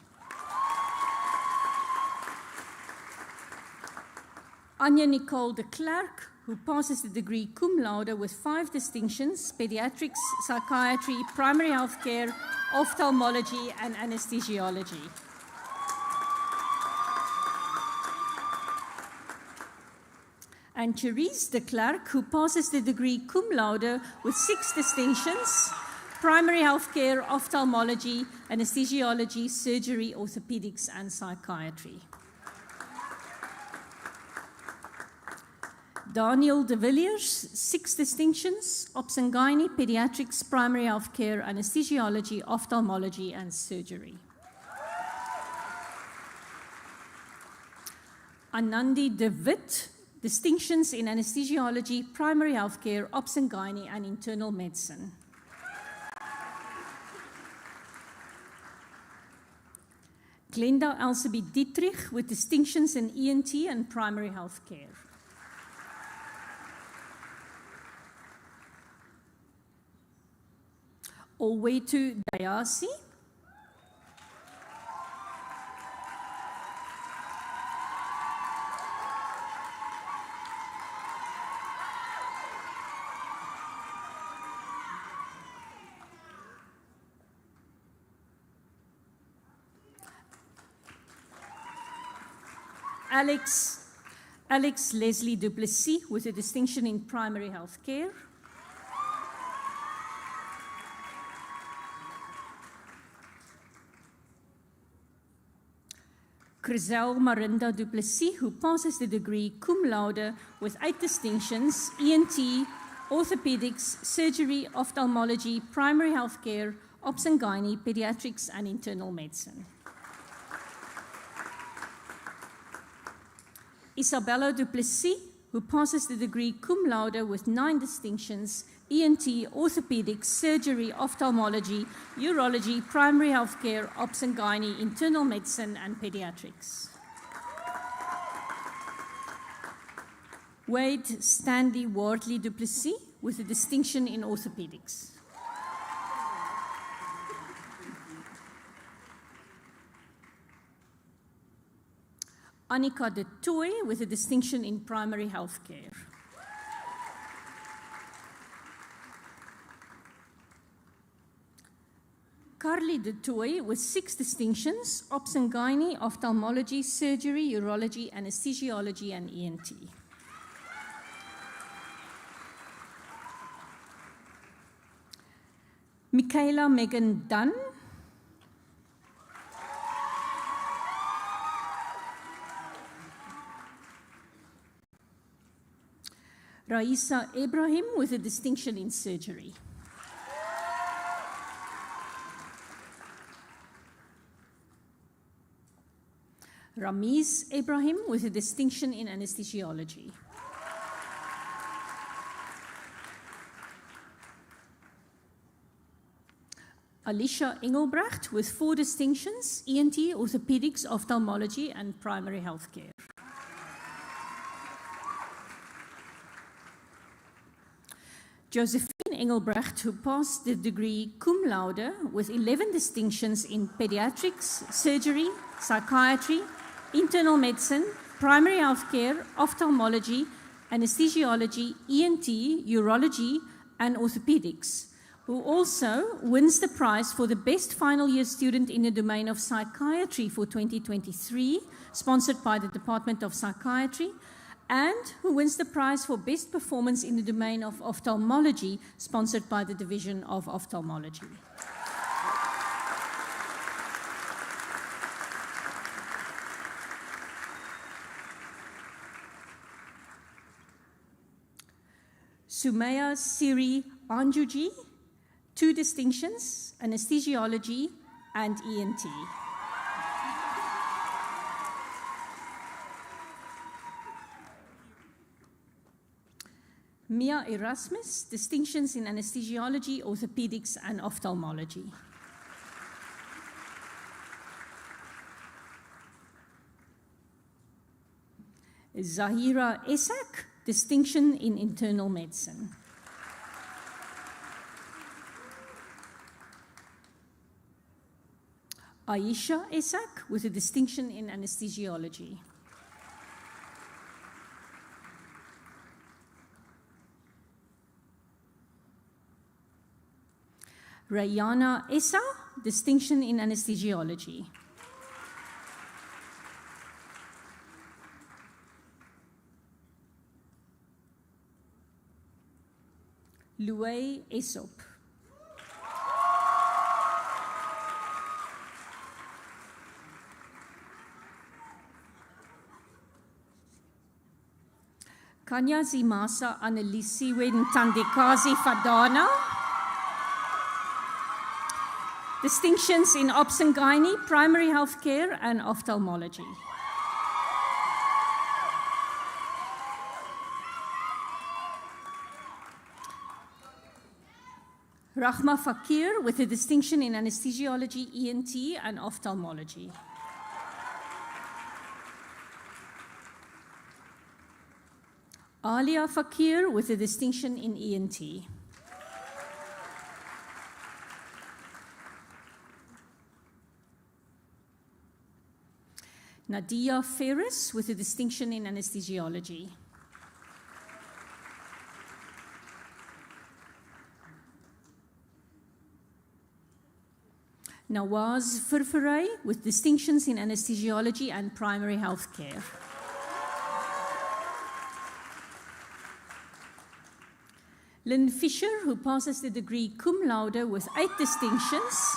Anya Nicole de Klerk, who passes the degree cum laude with 5 distinctions, pediatrics, psychiatry, primary health care, ophthalmology, and anesthesiology. And Therese de Klerk, who passes the degree cum laude with 6 distinctions, primary health care, ophthalmology, anesthesiology, surgery, orthopedics, and psychiatry. Daniel de Villiers, 6 distinctions, obs and gynae, pediatrics, primary health care, anesthesiology, ophthalmology, and surgery. Anandi de Wit, distinctions in anesthesiology, primary health care, obs and gynae, and internal medicine. Glenda Elsabie Dietrich with distinctions in ENT and primary health care. Olwetu Dayasi. Alex Leslie Duplessis with a distinction in primary health care. Griselle Marinda Duplessis, who passes the degree cum laude with 8 distinctions, ENT, orthopedics, surgery, ophthalmology, primary health care, obs and gynae, pediatrics, and internal medicine. Isabella Duplessis, who passes the degree cum laude with 9 distinctions, ENT, orthopedics, surgery, ophthalmology, urology, primary health care, obs and gynae, internal medicine, and pediatrics. Wade Stanley Wardley Duplessis with a distinction in orthopedics. Annika de Toy with a distinction in primary health care. Carly de Toy with 6 distinctions, obs and gynae, ophthalmology, surgery, urology, anesthesiology, and ENT. Michaela Megan Dunn. Raisa Ibrahim with a distinction in surgery. Ramiz Ibrahim with a distinction in anesthesiology. Alicia Engelbrecht with 4 distinctions, ENT, orthopedics, ophthalmology, and primary health care. Josephine Engelbrecht, who passed the degree cum laude with 11 distinctions in pediatrics, surgery, psychiatry, internal medicine, primary health care, ophthalmology, anesthesiology, ENT, urology, and orthopedics, who also wins the prize for the best final year student in the domain of psychiatry for 2023, sponsored by the Department of Psychiatry, and who wins the prize for best performance in the domain of ophthalmology, sponsored by the Division of Ophthalmology. Sumaya Siri Anjuji, 2 distinctions, anesthesiology and ENT. Mia Erasmus, distinctions in anesthesiology, orthopedics, and ophthalmology. Zahira Esak, distinction in internal medicine. Aisha Esak, with a distinction in anesthesiology. Rayana Essa, distinction in anesthesiology. Louay Aesop. Kanya Zimasa Annelisiwe Ntandikazi Fadana. Distinctions in Obs and Gynae, primary health care, and ophthalmology. Rahma Fakir with a distinction in anesthesiology, ENT, and ophthalmology. Alia Fakir with a distinction in ENT. Nadia Ferris with a distinction in anesthesiology. Nawaz Furfuray with distinctions in anesthesiology and primary health care. Lynn Fisher, who passes the degree cum laude with 8 distinctions.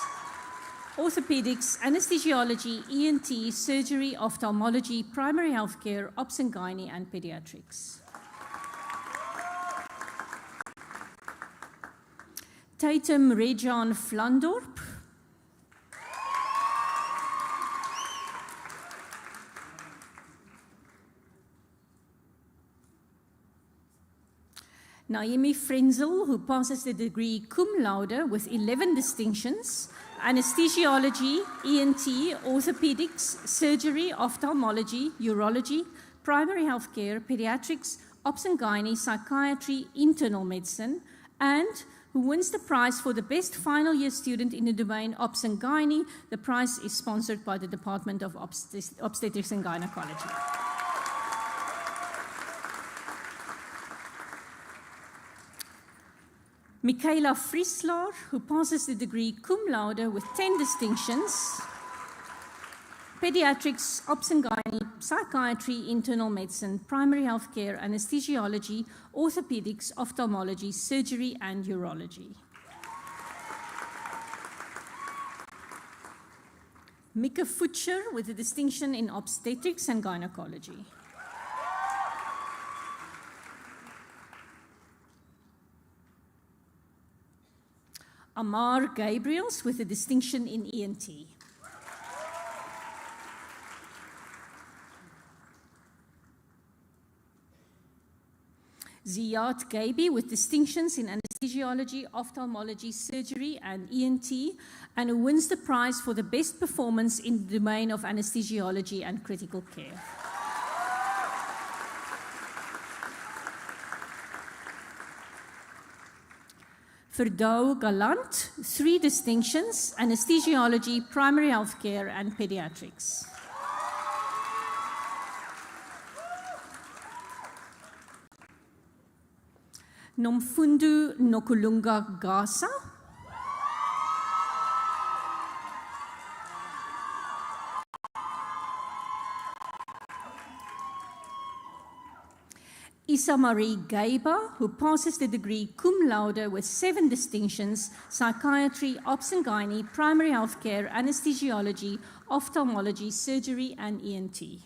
Orthopedics, anesthesiology, ENT, surgery, ophthalmology, primary health care, obs and gynae, and pediatrics. Datum Rejan Vlandorp. Naomi Frenzel, who passes the degree cum laude with 11 distinctions. Anesthesiology, ENT, orthopedics, surgery, ophthalmology, urology, primary health care, pediatrics, obs and gynae, psychiatry, internal medicine, and who wins the prize for the best final year student in the domain obs and gynae. The prize is sponsored by the Department of Obstetrics and Gynecology. Michaela Friesler, who passes the degree cum laude with 10 distinctions. Pediatrics, obs and gynae, psychiatry, internal medicine, primary health care, anesthesiology, orthopedics, ophthalmology, surgery, and urology. Mika Futcher with a distinction in obstetrics and gynecology. Amar Gabriels with a distinction in ENT. Ziyad Gabi with distinctions in anesthesiology, ophthalmology, surgery, and ENT, and who wins the prize for the best performance in the domain of anesthesiology and critical care. Verdou Galant, 3 distinctions, anesthesiology, primary healthcare, and pediatrics. Nomfundo Nokulunga Gasa, Isa Marie Gaiba, who passes the degree cum laude with 7 distinctions, psychiatry, obs and gynae, primary healthcare, anesthesiology, ophthalmology, surgery, and ENT.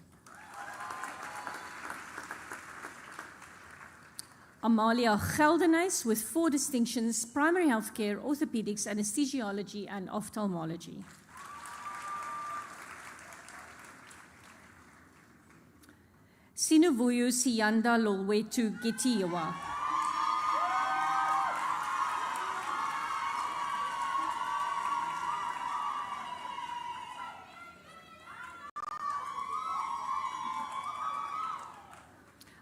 Amalia Geldenhuys with 4 distinctions, primary healthcare, orthopedics, anesthesiology, and ophthalmology. Sinuvuyo Siyanda Lolwetu Getiwa.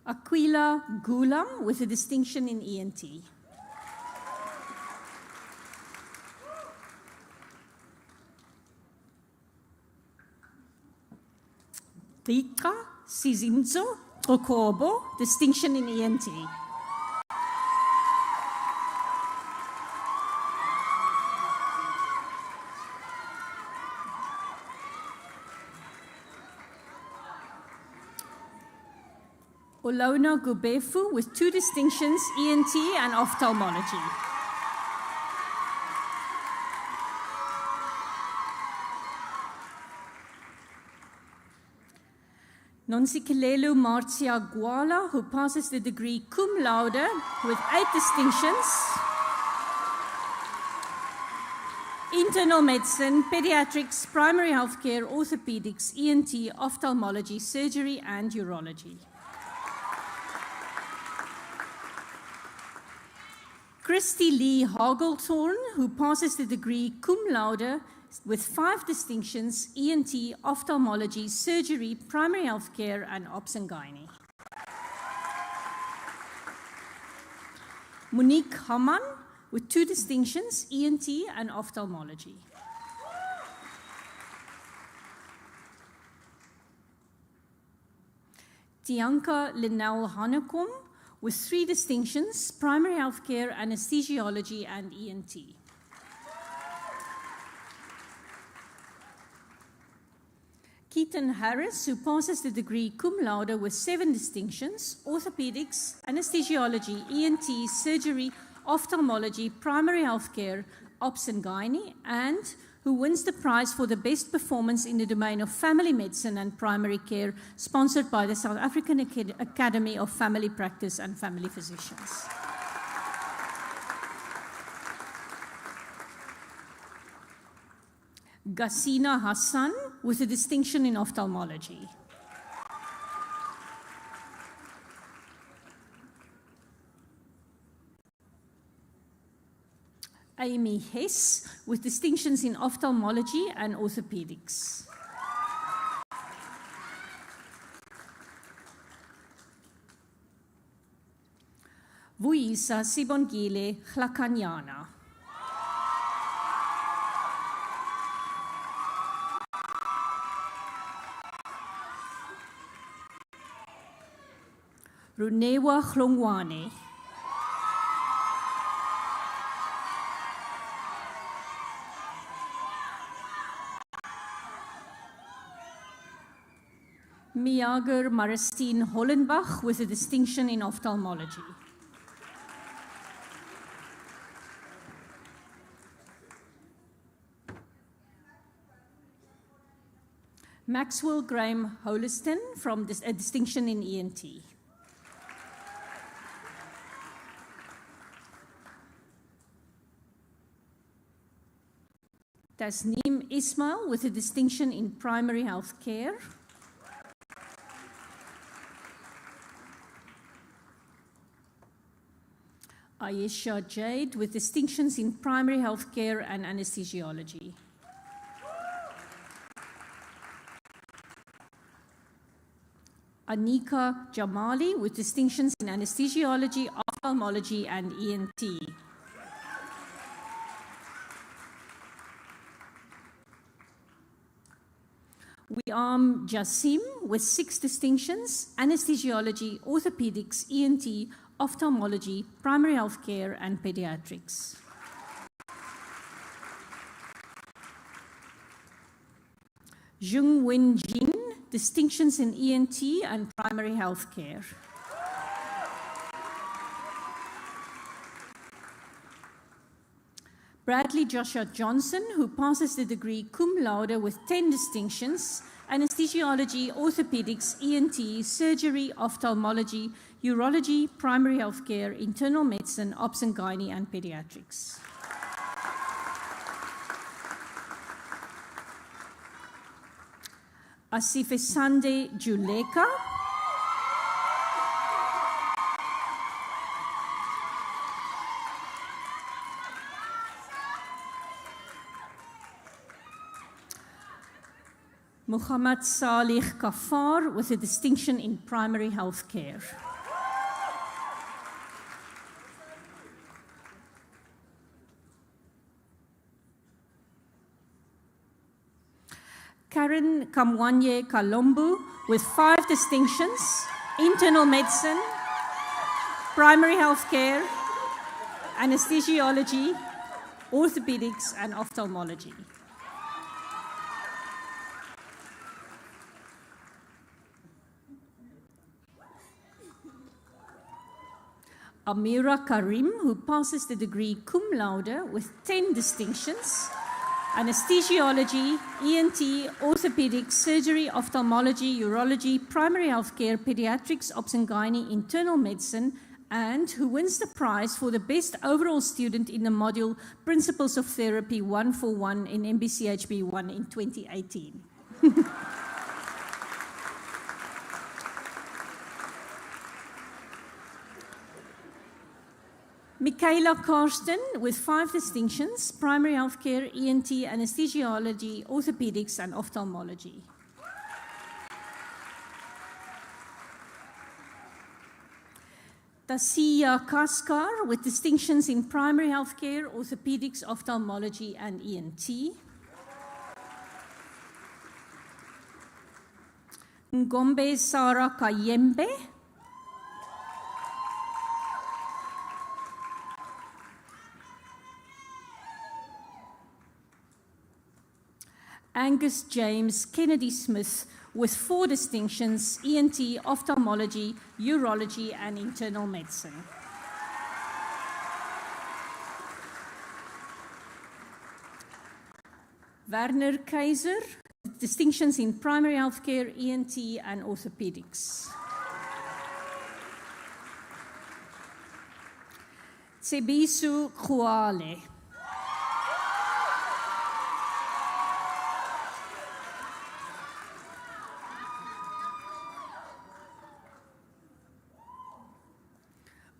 Aquila Gulam with a distinction in ENT. Rika Sizinzo Okobo, distinction in ENT. Olona Gubefu with 2 distinctions, ENT and ophthalmology. Nonsikelelu Marcia Guala, who passes the degree cum laude with 8 distinctions. Internal medicine, pediatrics, primary healthcare, orthopedics, ENT, ophthalmology, surgery, and urology. Christy Lee Hagelthorn, who passes the degree cum laude with 5 distinctions, ENT, ophthalmology, surgery, primary healthcare, and obs and gynae. Monique Haman with 2 distinctions, ENT and ophthalmology. Tianka Linnell Hanekom with 3 distinctions, primary healthcare, anesthesiology, and ENT. Keaton Harris, who passes the degree cum laude with 7 distinctions, orthopedics, anesthesiology, ENT, surgery, ophthalmology, primary healthcare, obs and gynae, and who wins the prize for the best performance in the domain of family medicine and primary care, sponsored by the South African Academy of Family Practice and Family Physicians. Gasina Hassan with a distinction in ophthalmology. Amy Hess with distinctions in ophthalmology and orthopedics. Vuisa Sibongile Hlakanyana. Runewa Hlongwane. Miager Maristine Hollenbach with a distinction in ophthalmology. Maxwell Graham Holiston from a distinction in ENT. Tasneem Ismail with a distinction in primary health care. Ayesha Jade with distinctions in primary health care and anesthesiology. Anika Jamali with distinctions in anesthesiology, ophthalmology, and ENT. We arm Jasim with 6 distinctions: anesthesiology, orthopedics, ENT, ophthalmology, primary health care, and pediatrics. Jung Wen Jin, distinctions in ENT and primary health care. Bradley Joshua Johnson, who passes the degree cum laude with 10 distinctions: anesthesiology, orthopedics, ENT, surgery, ophthalmology, urology, primary health care, internal medicine, obs and gynae, and pediatrics. Asifesande Juleka, Muhammad Salih Kafar with a distinction in primary health care. Karen Kamwanye Kalombu with 5 distinctions: internal medicine, primary health care, anesthesiology, orthopedics, and ophthalmology. Amira Karim, who passes the degree cum laude with 10 distinctions: anesthesiology, ENT, orthopedics, surgery, ophthalmology, urology, primary health care, pediatrics, obs and gynae, internal medicine, and who wins the prize for the best overall student in the module Principles of Therapy 141 in MBCHB 1 in 2018. Michaela Karsten with 5 distinctions: primary health care, ENT, anesthesiology, orthopedics, and ophthalmology. Tasia Kaskar with distinctions in primary health care, orthopedics, ophthalmology, and ENT. Ngombe Sarah Kayembe. Angus James Kennedy Smith with 4 distinctions: ENT, ophthalmology, urology, and internal medicine. Werner Kaiser, distinctions in primary health care, ENT, and orthopedics. Tsebisu Khuale.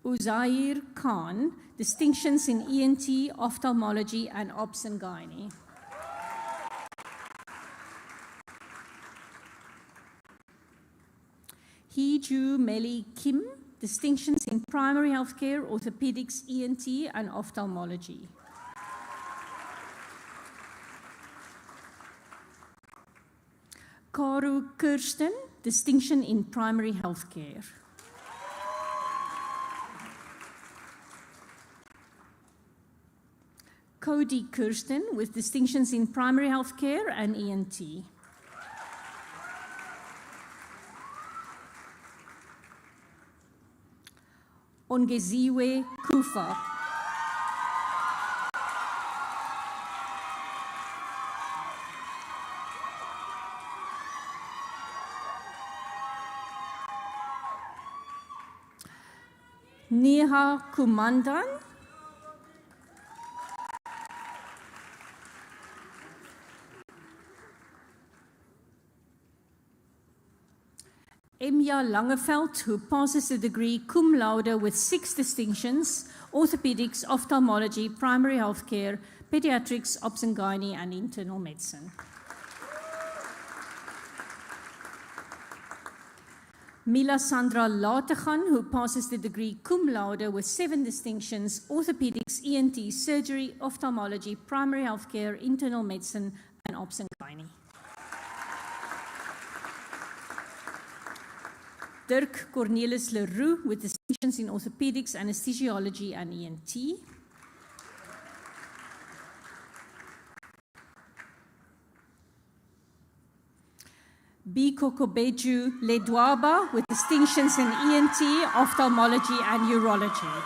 Uzair Khan, distinctions in ENT, ophthalmology, and obs and gynae. Hee-Ju Meli Kim, distinctions in primary health care, orthopedics, ENT, and ophthalmology. Karu Kirsten, distinction in primary health care. Cody Kirsten with distinctions in primary health care and ENT. Ongeziwe Kufa. Neha Kumandan. Emja Langeveld, who passes the degree cum laude with 6 distinctions: orthopedics, ophthalmology, primary health care, pediatrics, obs and gynae, and internal medicine. Mila Sandra Lategan, who passes the degree cum laude with 7 distinctions: orthopedics, ENT, surgery, ophthalmology, primary health care, internal medicine, and obs and gynae. Dirk Cornelis Leroux with distinctions in orthopedics, anesthesiology and ENT. B. Kokobeju Ledwaba with distinctions in ENT, ophthalmology and urology.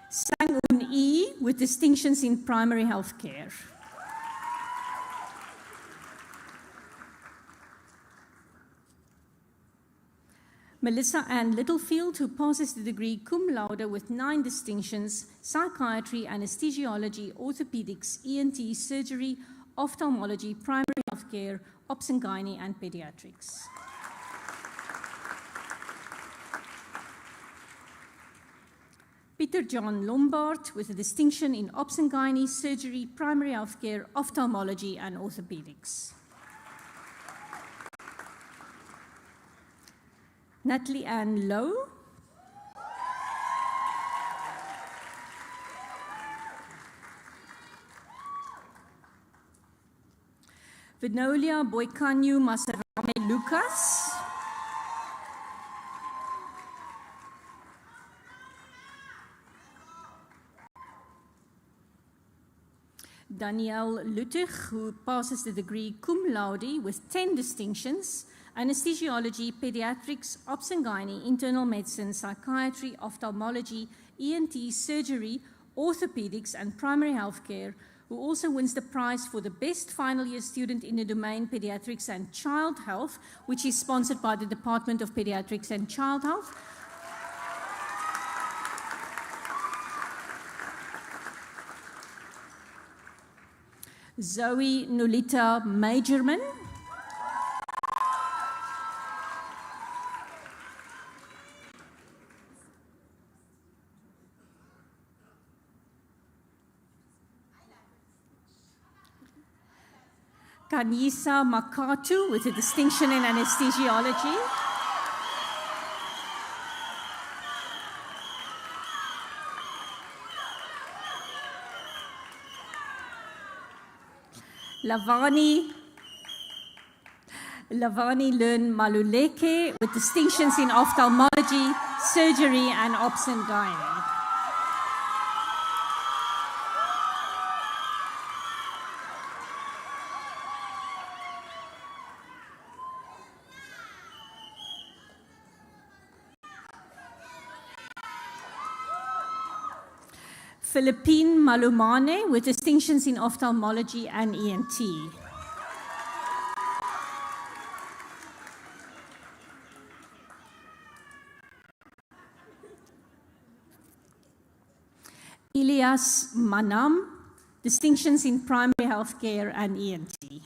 Sang-Un E with distinctions in primary health care. Melissa Ann Littlefield, who passes the degree cum laude with 9 distinctions, psychiatry, anesthesiology, orthopedics, ENT, surgery, ophthalmology, primary health care, obs and gynae, and pediatrics. Peter John Lombard with a distinction in obs and gynae, surgery, primary health care, ophthalmology, and orthopedics. Natalie Ann Lowe. Vinolia Boikanyu Masarame Lucas. Danielle Luttig, who passes the degree cum laude with 10 distinctions, anesthesiology, pediatrics, obs and gynae, internal medicine, psychiatry, ophthalmology, ENT, surgery, orthopedics, and primary health care, who also wins the prize for the best final year student in the domain pediatrics and child health, which is sponsored by the Department of Pediatrics and Child Health. Zoe Nolita Majorman. Kanisa Makatu with a distinction in anesthesiology. Lavani Learn Maluleke with distinctions in ophthalmology, surgery, and obs and gynae. Philippine Malumane with distinctions in ophthalmology and ENT. Elias Manam, distinctions in primary health care and ENT.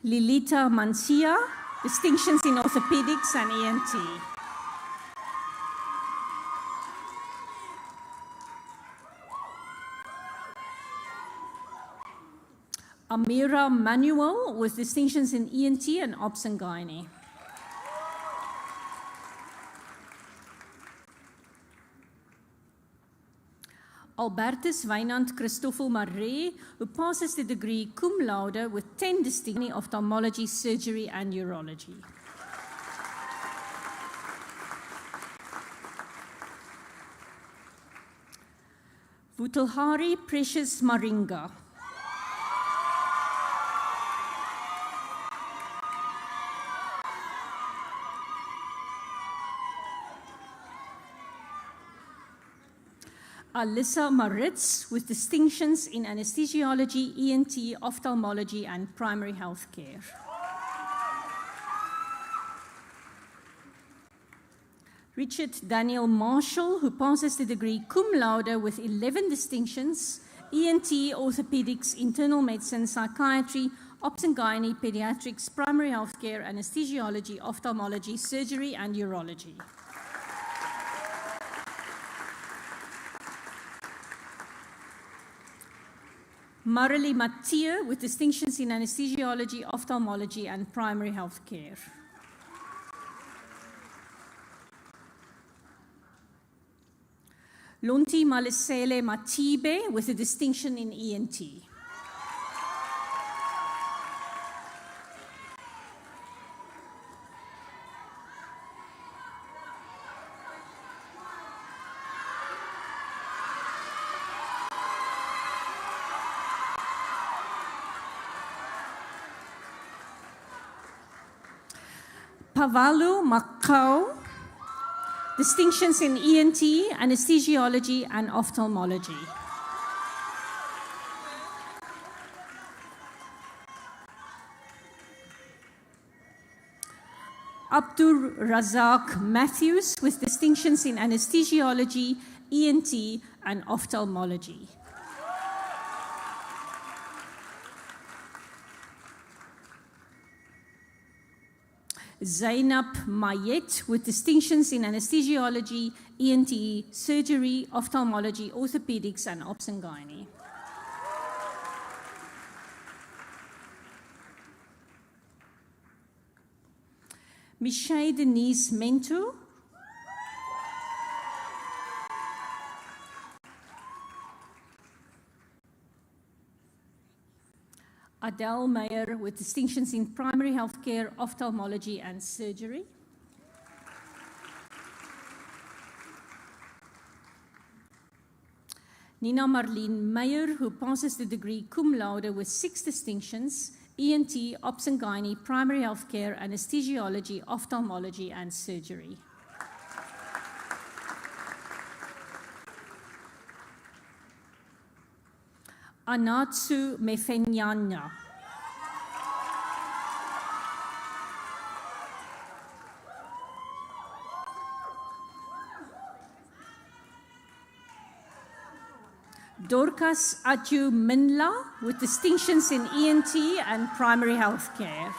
Lilita Mancia, distinctions in orthopedics and ENT. Amira Manuel with distinctions in ENT and obs and gynae. Albertus Wynand Christoffel Maree, who passes the degree cum laude with 10 distinctions in ophthalmology, surgery, and urology. Vutelhari Precious Maringa. Alyssa Maritz with distinctions in anesthesiology, ENT, ophthalmology, and primary health care. Richard Daniel Marshall, who passes the degree cum laude with 11 distinctions, ENT, orthopedics, internal medicine, psychiatry, obs and gynae, pediatrics, primary health care, anesthesiology, ophthalmology, surgery, and urology. Marily Mathieu with distinctions in anesthesiology, ophthalmology, and primary health care. Lonti Malisele Matibe with a distinction in ENT. Pavalu Makau, distinctions in ENT, anesthesiology, and ophthalmology. Abdur Razak Matthews with distinctions in anesthesiology, ENT, and ophthalmology. Zainab Mayet with distinctions in anesthesiology, ENT, surgery, ophthalmology, orthopedics, and obs and gynae. Michelle Denise Mento. Adele Meyer with distinctions in primary health care, ophthalmology, and surgery. Nina Marlene Meyer, who passes the degree cum laude with 6 distinctions, ENT, obs and gynae, primary health care, anesthesiology, ophthalmology, and surgery. Anatsu Mefenyanya. Dorcas Atu Minla with distinctions in ENT and primary health care.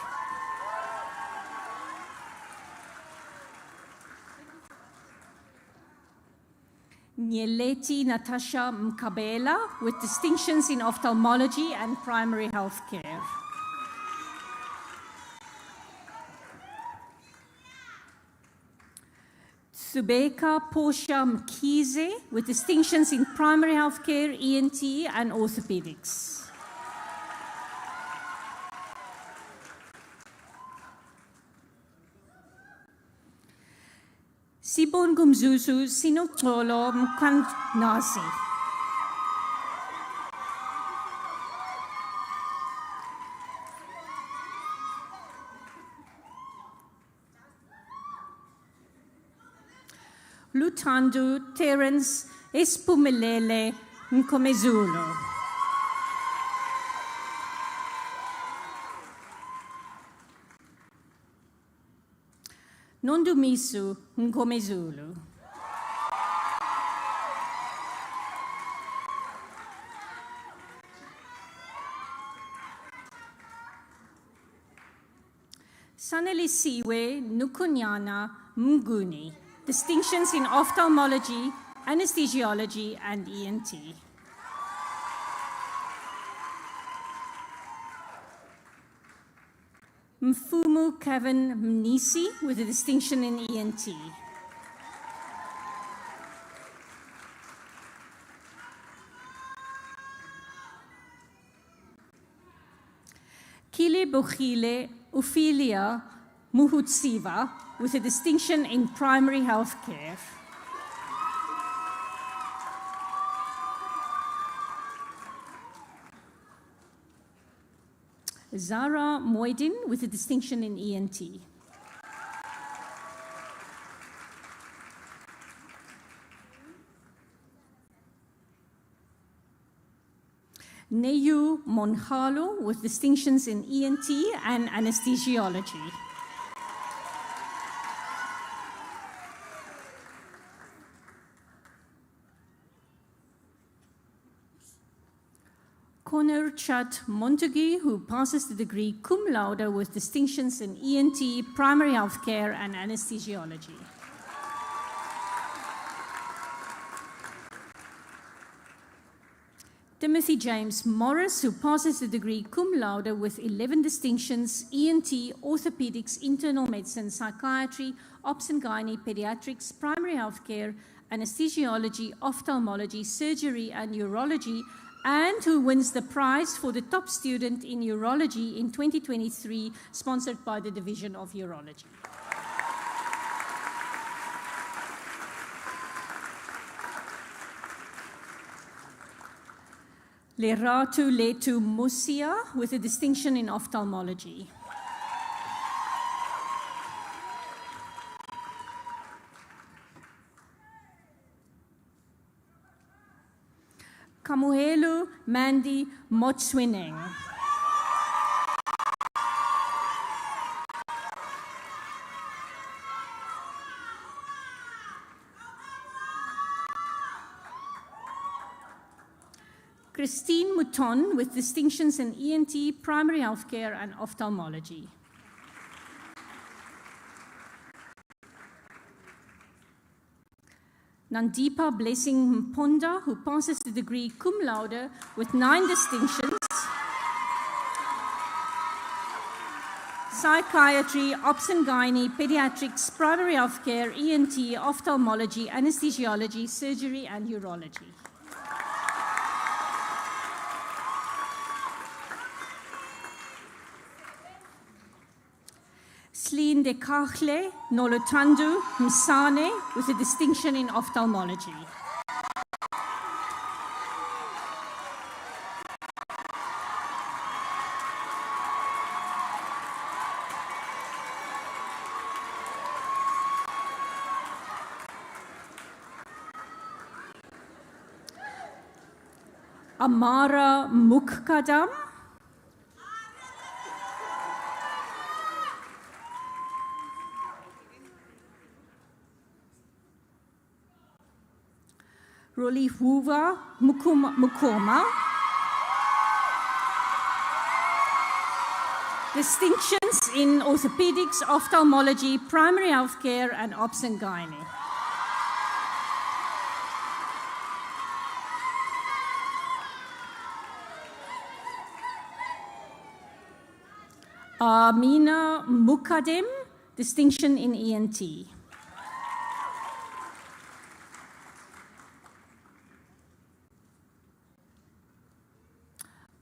Nyeleti Natasha Mkabela with distinctions in ophthalmology and primary health care. Subeka Portia Mkize with distinctions in primary health care, ENT, and orthopedics. Sibon Gumzuzu Sinotolo Mkandnasi. Lutandu Terence Espumelele Nkomezulu. Nondumisu Nkomezulu. Sanelisiwe Nukunyana Mnguni. Distinctions in ophthalmology, anesthesiology, and ENT. Mfumu Kevin Mnisi with a distinction in ENT. Kile Bokhile Ophelia Muhutsiva with a distinction in primary health care. Zara Moydin with a distinction in ENT. Neyu Monhalo with distinctions in ENT and anesthesiology. Connor Chad Montague, who passes the degree cum laude with distinctions in ENT, primary health care, and anesthesiology. Timothy James Morris, who passes the degree cum laude with 11 distinctions, ENT, orthopedics, internal medicine, psychiatry, obs and gynae, pediatrics, primary healthcare, anesthesiology, ophthalmology, surgery, and urology, and who wins the prize for the top student in urology in 2023, sponsored by the Division of Urology. Leratu Letu Musia with a distinction in ophthalmology. Kamuhelu Mandy Motswineng. Christine Mouton with distinctions in ENT, primary healthcare, and ophthalmology. Nandipa Blessing Mponda, who passes the degree cum laude with 9 distinctions. Psychiatry, obs and gynae, pediatrics, primary healthcare, ENT, ophthalmology, anesthesiology, surgery, and urology. Slinde Kakhle Nolotandu Msane with a distinction in ophthalmology. Amara Mukkadam. Rolihuwa Mukoma. Distinctions in orthopedics, ophthalmology, primary healthcare, and obs and gynae. Amina Mukadem, distinction in ENT.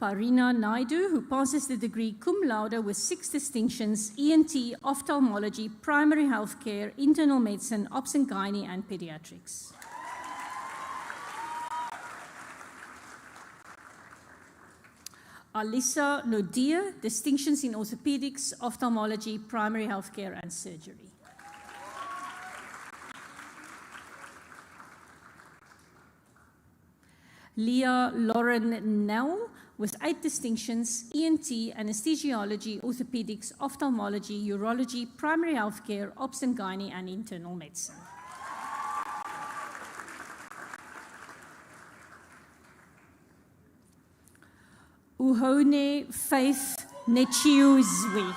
Parina Naidu, who passes the degree cum laude with 6 distinctions, ENT, ophthalmology, primary healthcare, internal medicine, obs and gynae, and pediatrics. Alisa Nodia, distinctions in orthopedics, ophthalmology, primary healthcare, and surgery. Leah Lauren Nell, with 8 distinctions, ENT, anesthesiology, orthopedics, ophthalmology, urology, primary healthcare, obs and gynae, and internal medicine. Uhone Faith Nechiuzwi,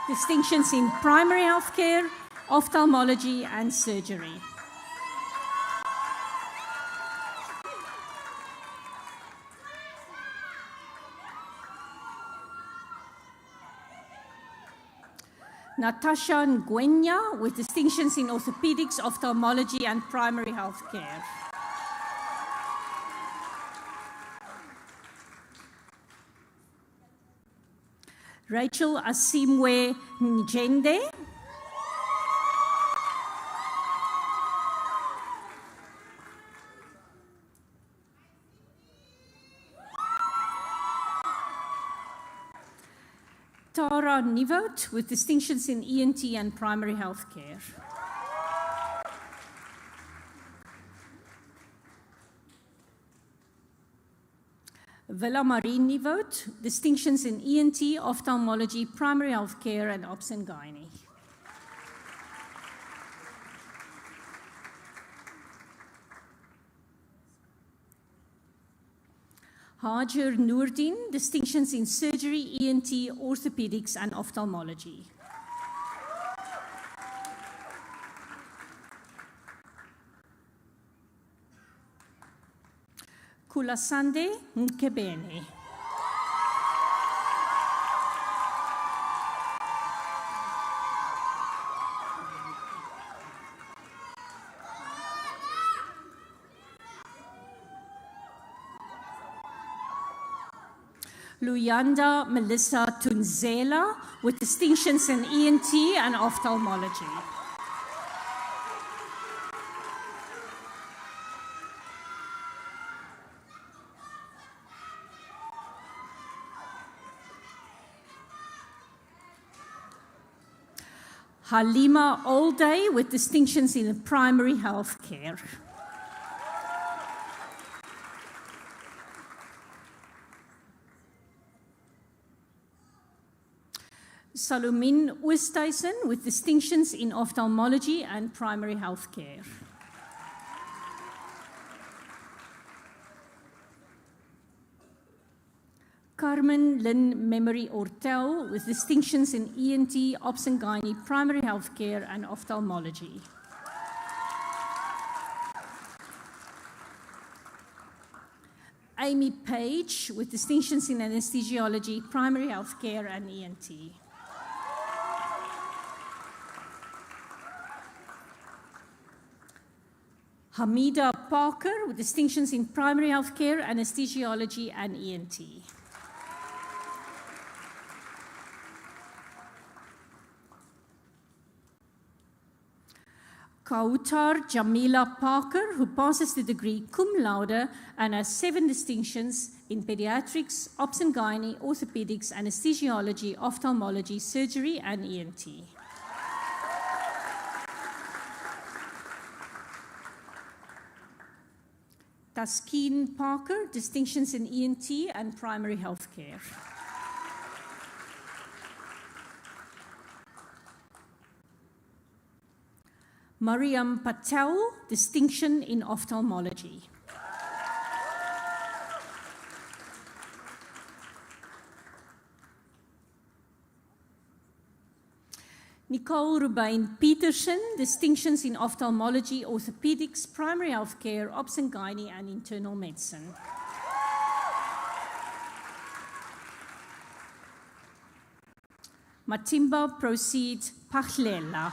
distinctions in primary healthcare, ophthalmology, and surgery. Natasha Ngwenya, with distinctions in orthopedics, ophthalmology, and primary healthcare. Rachel Asimwe Njende. Tara Nivot, with distinctions in ENT and primary healthcare. Villa Marie Nivot, distinctions in ENT, ophthalmology, primary healthcare, and obs and gynae. Hajar Noordin, distinctions in surgery, ENT, orthopedics, and ophthalmology. Pulasande Nkebeni. Luyanda Melissa Tunzela with distinctions in ENT and ophthalmology. Halima Allday with distinctions in primary health care. Salomine Oosthuizen with distinctions in ophthalmology and primary health care. Carmen Lynn Memory Ortel with distinctions in ENT, Obs and Gynae, primary health care and ophthalmology. Amy Page with distinctions in anesthesiology, primary health care and ENT. Hamida Parker with distinctions in primary health care, anesthesiology and ENT. Kautar Jamila Parker, who passes the degree cum laude and has 7 distinctions in pediatrics, obs and gynae, orthopedics, anesthesiology, ophthalmology, surgery, and ENT. Taskeen Parker, distinctions in ENT and primary health care. Mariam Patel, distinction in ophthalmology. Nicole Rubain Peterson, distinctions in ophthalmology, orthopedics, primary health care, obs and gynae, and internal medicine. Matimba Proceed Pachlela.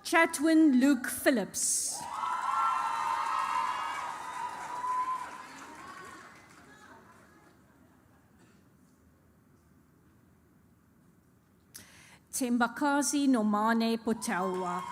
Chatwin Luke Phillips. Tembakazi Nomane Potawa.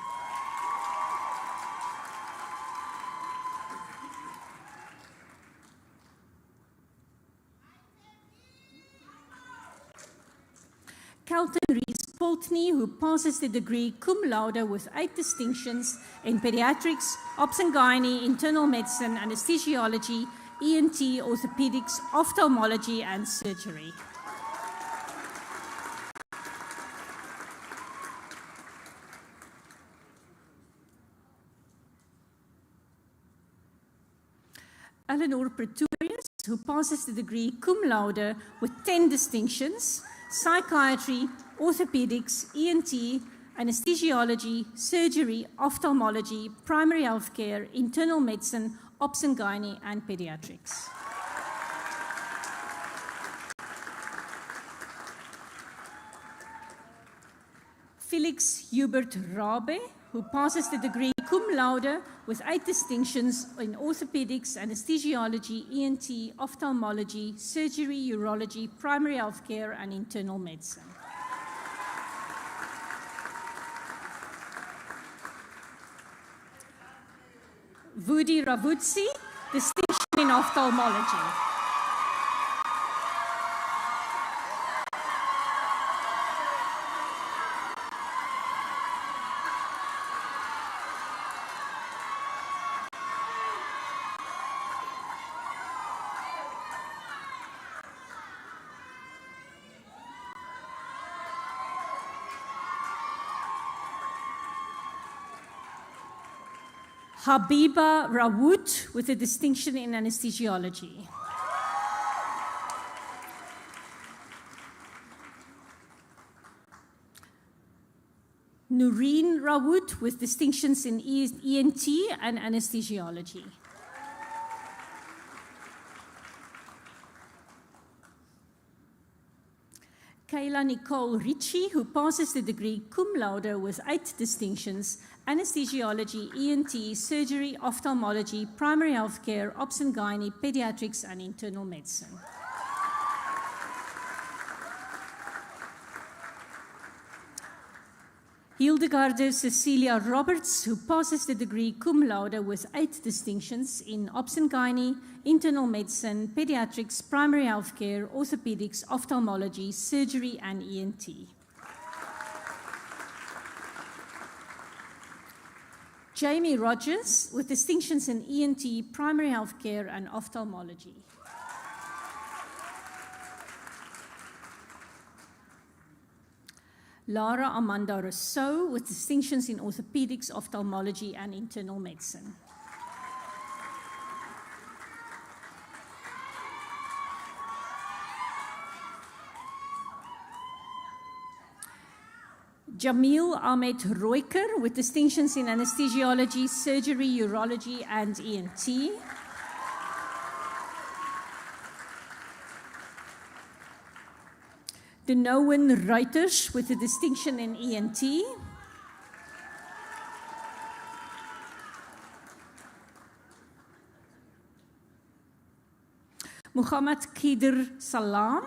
Kelton Rees Poltney, who passes the degree cum laude with 8 distinctions in pediatrics, obs and gynae, internal medicine, anesthesiology, ENT, orthopedics, ophthalmology, and surgery. Eleanor Pretorius, who passes the degree cum laude with 10 distinctions, psychiatry, orthopedics, ENT, anesthesiology, surgery, ophthalmology, primary health care, internal medicine, obs and gynae, and pediatrics. Felix Hubert Rabe, who passes the degree cum laude with 8 distinctions in orthopedics, anesthesiology, ENT, ophthalmology, surgery, urology, primary health care, and internal medicine. Vudi Ravutsi, distinction in ophthalmology. Habiba Rawoot with a distinction in anesthesiology. Noreen Rawood with distinctions in ENT and anesthesiology. Kayla Nicole Ritchie, who passes the degree cum laude with 8 distinctions, anesthesiology, ENT, surgery, ophthalmology, primary health care, obs and gynae, pediatrics, and internal medicine. Hildegarde Cecilia Roberts, who passes the degree cum laude with 8 distinctions in obs and gynae, internal medicine, pediatrics, primary health care, orthopedics, ophthalmology, surgery, and ENT. Jamie Rogers, with distinctions in ENT, primary health care, and ophthalmology. Lara Amanda Rousseau, with distinctions in orthopedics, ophthalmology, and internal medicine. Jamil Ahmed Royker, with distinctions in anesthesiology, surgery, urology, and ENT. Denowen Reuters, with a distinction in ENT. Muhammad Khidir Salam.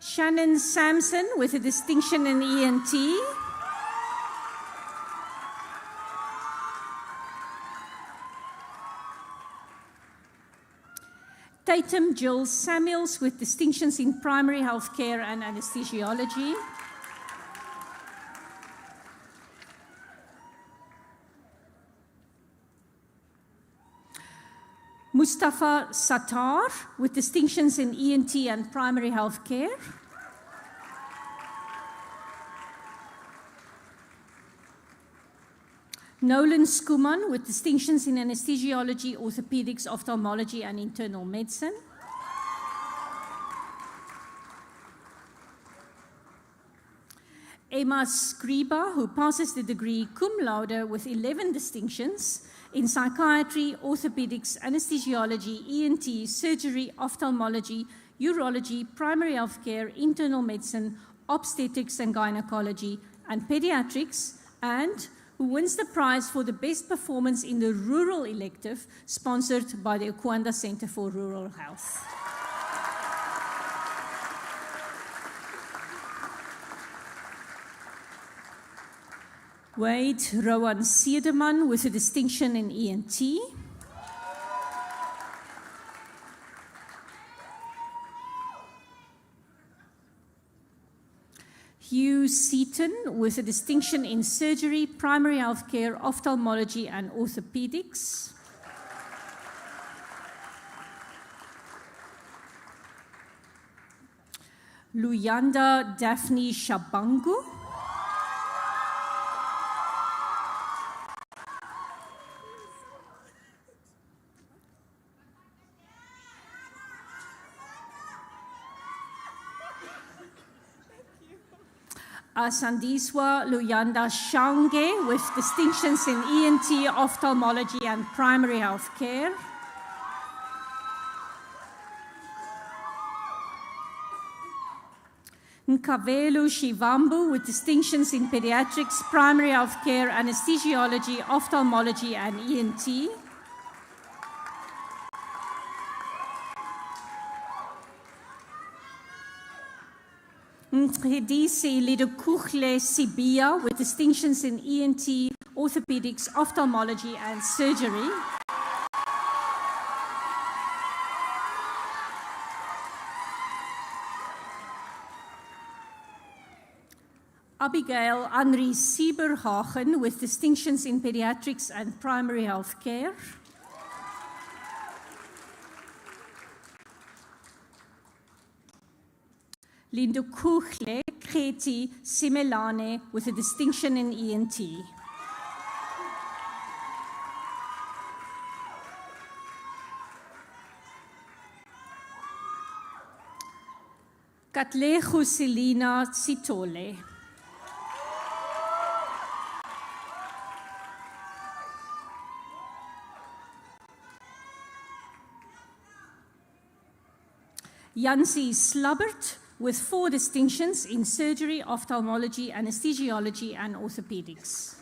Shannon Sampson, with a distinction in ENT. Datum Jill Samuels, with distinctions in primary health care and anesthesiology. Mustafa Sattar, with distinctions in ENT and primary health care. Nolan Skuman, with distinctions in anesthesiology, orthopedics, ophthalmology, and internal medicine. Emma Skriba, who passes the degree cum laude with 11 distinctions in psychiatry, orthopedics, anesthesiology, ENT, surgery, ophthalmology, urology, primary health care, internal medicine, obstetrics and gynecology, and pediatrics, and who wins the prize for the best performance in the rural elective sponsored by the Okwanda Center for Rural Health. Wade Rowan Sederman, with a distinction in ENT. Hugh Seaton, with a distinction in surgery, primary health care, ophthalmology, and orthopedics. Luyanda Daphne Shabangu. Sandiswa Luyanda Shange, with distinctions in ENT, ophthalmology, and primary health care. Nkavelu Shivambu, with distinctions in pediatrics, primary health care, anesthesiology, ophthalmology, and ENT. Ngidisi Lidokukhle Sibia, with distinctions in ENT, orthopedics, ophthalmology, and surgery. Abigail Anri Sieberhagen, with distinctions in pediatrics and primary health care. Lindo Kuchle Kreti Simelane, with a distinction in ENT. Katlego Selina Sitole. Jansi Slubbert with 4 distinctions in surgery, ophthalmology, anesthesiology, and orthopedics.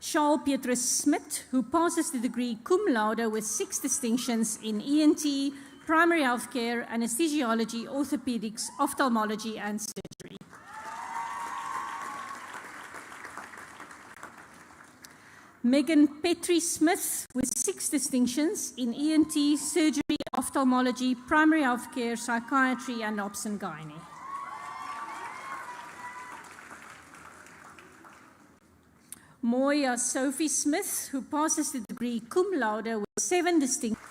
Charles Petrus Smit, who passes the degree cum laude with 6 distinctions in ENT, primary healthcare, anesthesiology, orthopedics, ophthalmology, and surgery. Megan Petrie Smith with 6 distinctions in ENT, surgery, ophthalmology, primary healthcare, psychiatry, and obs and gynae. Moya Sophie Smith, who passes the degree cum laude with 7 distinctions.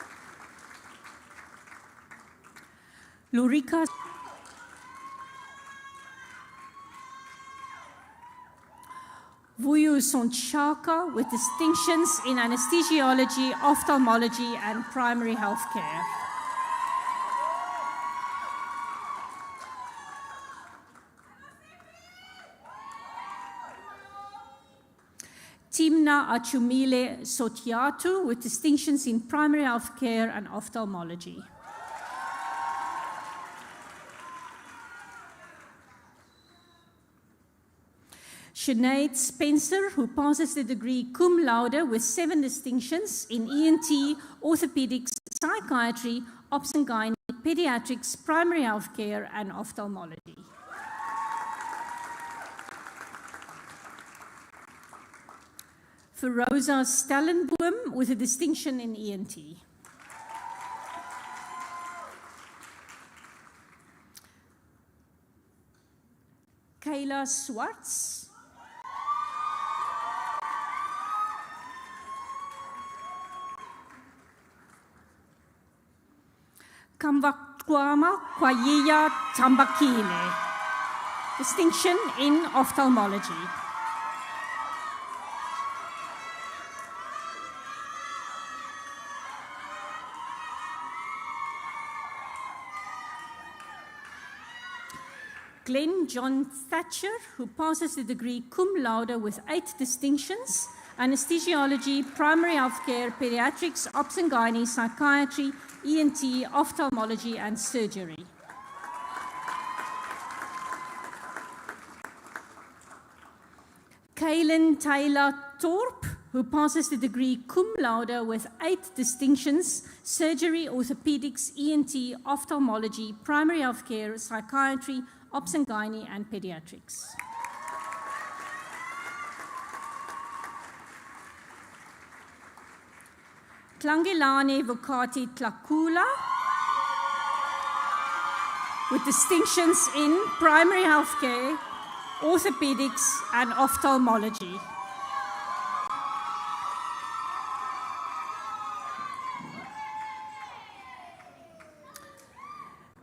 Lurika Vuyu Sonchaka with distinctions in anesthesiology, ophthalmology, and primary health care. Timna Achumile Sotiatu with distinctions in primary health care and ophthalmology. Sinead Spencer, who passes the degree cum laude with 7 distinctions in ENT, orthopedics, psychiatry, obs and gynae, pediatrics, primary health care, and ophthalmology. Feroza Stellenboom with a distinction in ENT. Kayla Swartz. Kamvakwama Kwayiya Tambakile. Distinction in ophthalmology. Glenn John Thatcher, who passes the degree cum laude with 8 distinctions, anesthesiology, primary healthcare, pediatrics, obs and gynae, psychiatry, ENT, ophthalmology, and surgery. Kaylin Taylor Torp, who passes the degree cum laude with 8 distinctions, surgery, orthopedics, ENT, ophthalmology, primary healthcare, psychiatry, obs and gynae, and pediatrics. Klangilane Vukati Tlakula with distinctions in primary healthcare, orthopedics, and ophthalmology.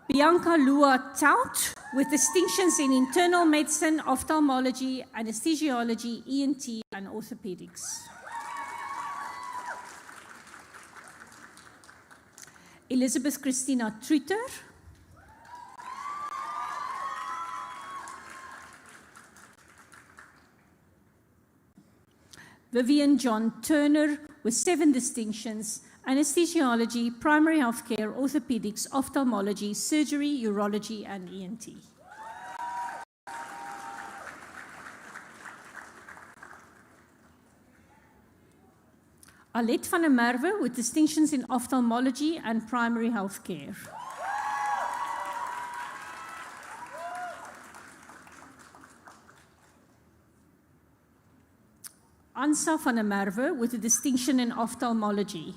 Bianca Lua Tout with distinctions in internal medicine, ophthalmology, anesthesiology, ENT, and orthopedics. Elizabeth Christina Truter. Vivian John Turner with 7 distinctions, anesthesiology, primary healthcare, orthopedics, ophthalmology, surgery, urology, and ENT. Alet van der Merwe with distinctions in ophthalmology and primary healthcare. Ansa van der Merwe with a distinction in ophthalmology.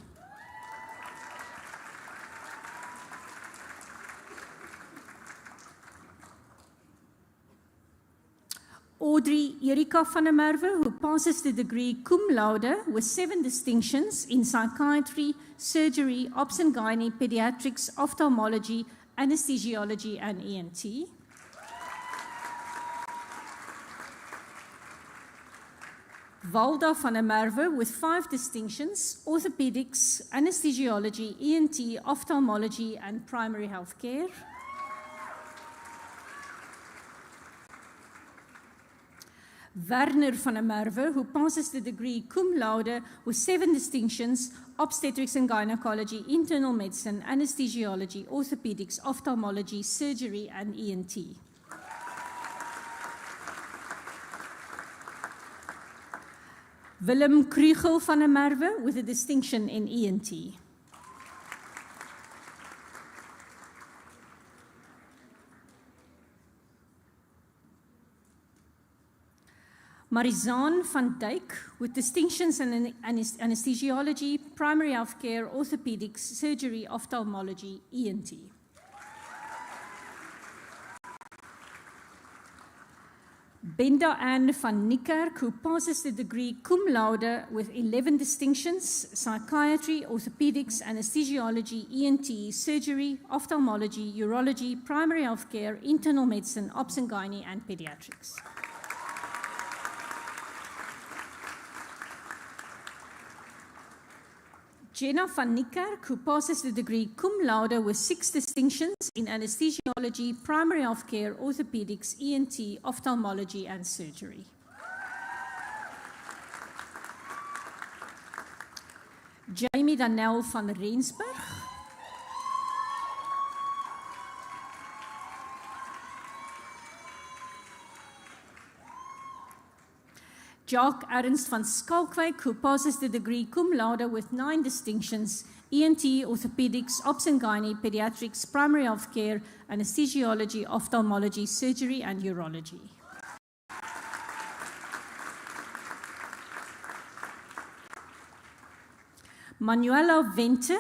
Audrey Erika van der Merwe, who passes the degree cum laude with 7 distinctions in psychiatry, surgery, obs and gynae, pediatrics, ophthalmology, anesthesiology, and ENT. Walda van der Merwe with 5 distinctions: orthopedics, anesthesiology, ENT, ophthalmology, and primary health care. Werner van der Merwe, who passes the degree cum laude with 7 distinctions: obstetrics and gynecology, internal medicine, anesthesiology, orthopedics, ophthalmology, surgery, and ENT. Willem Krugel van der Merwe with a distinction in ENT. Marizaan van Dijk with distinctions in anesthesiology, primary health care, orthopedics, surgery, ophthalmology, ENT. Benda Anne van Niekerk, who passes the degree cum laude with 11 distinctions: psychiatry, orthopedics, anesthesiology, ENT, surgery, ophthalmology, urology, primary health care, internal medicine, obs and gynae, and pediatrics. Jenna van Niekerk, who passes the degree cum laude with 6 distinctions in anesthesiology, primary health care, orthopedics, ENT, ophthalmology, and surgery. Jamie Danel van Rensburg. Jacques Ernst van Skalkwyk, who passes the degree cum laude with 9 distinctions: ENT, orthopedics, obs and gynae, pediatrics, primary health care, anesthesiology, ophthalmology, surgery, and urology. Manuela Vente,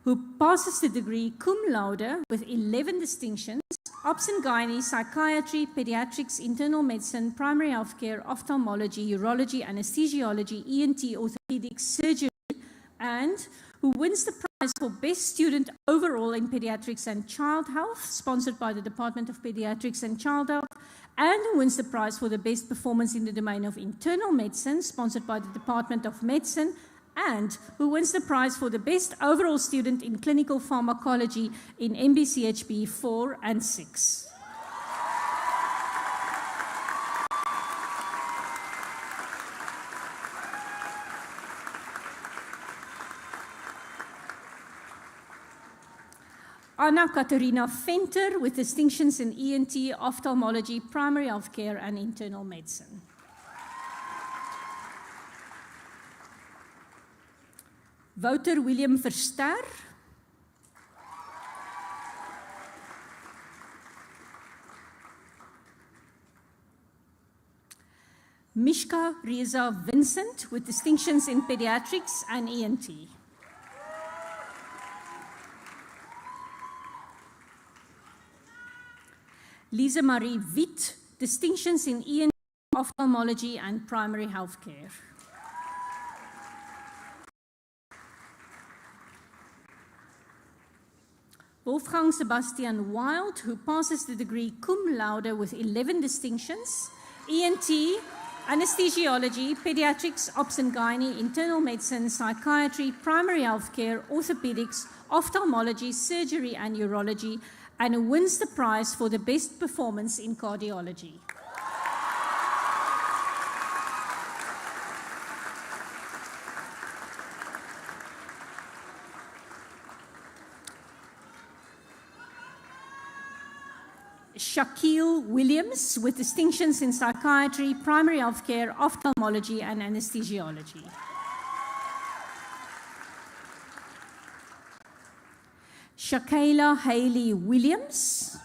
who passes the degree cum laude with 11 distinctions: obs and gynae, psychiatry, pediatrics, internal medicine, primary health care, ophthalmology, urology, anesthesiology, ENT, orthopedics, surgery, and who wins the prize for Best Student Overall in Pediatrics and Child Health, sponsored by the Department of Pediatrics and Child Health, and who wins the prize for the Best Performance in the Domain of Internal Medicine, sponsored by the Department of Medicine, and who wins the prize for the Best Overall Student in Clinical Pharmacology in MBCHB 4 and 6. Anna Katerina Venter with distinctions in ENT, ophthalmology, primary health care, and internal medicine. Wouter William Verster. Mishka Reza Vincent with distinctions in pediatrics and ENT. Lisa Marie Witt, distinctions in ENT, ophthalmology, and primary health care. Wolfgang Sebastian Wild, who passes the degree cum laude with 11 distinctions: ENT, anesthesiology, pediatrics, obs and gynae, internal medicine, psychiatry, primary health care, orthopedics, ophthalmology, surgery, and urology, and who wins the prize for the best performance in cardiology. Shaquille Williams with distinctions in psychiatry, primary health care, ophthalmology, and anesthesiology. Shakayla Haley Williams.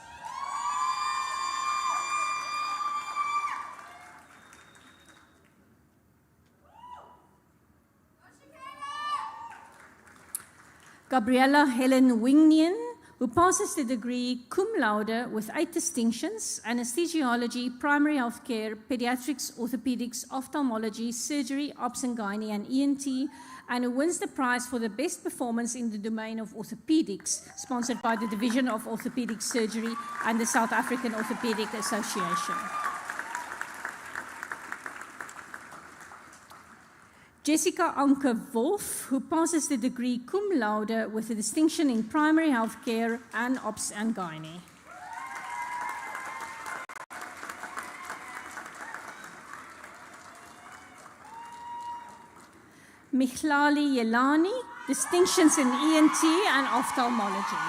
Gabriella Helen Wingnian, who passes the degree cum laude with 8 distinctions: anesthesiology, primary health care, pediatrics, orthopedics, ophthalmology, surgery, obs and gynae, and ENT, and who wins the prize for the best performance in the domain of orthopedics, sponsored by the Division of Orthopedic Surgery and the South African Orthopedic Association. Jessica Anke Wolf, who passes the degree cum laude with a distinction in primary health care and Ops and Gynae. Michlali Yelani, distinctions in ENT and ophthalmology.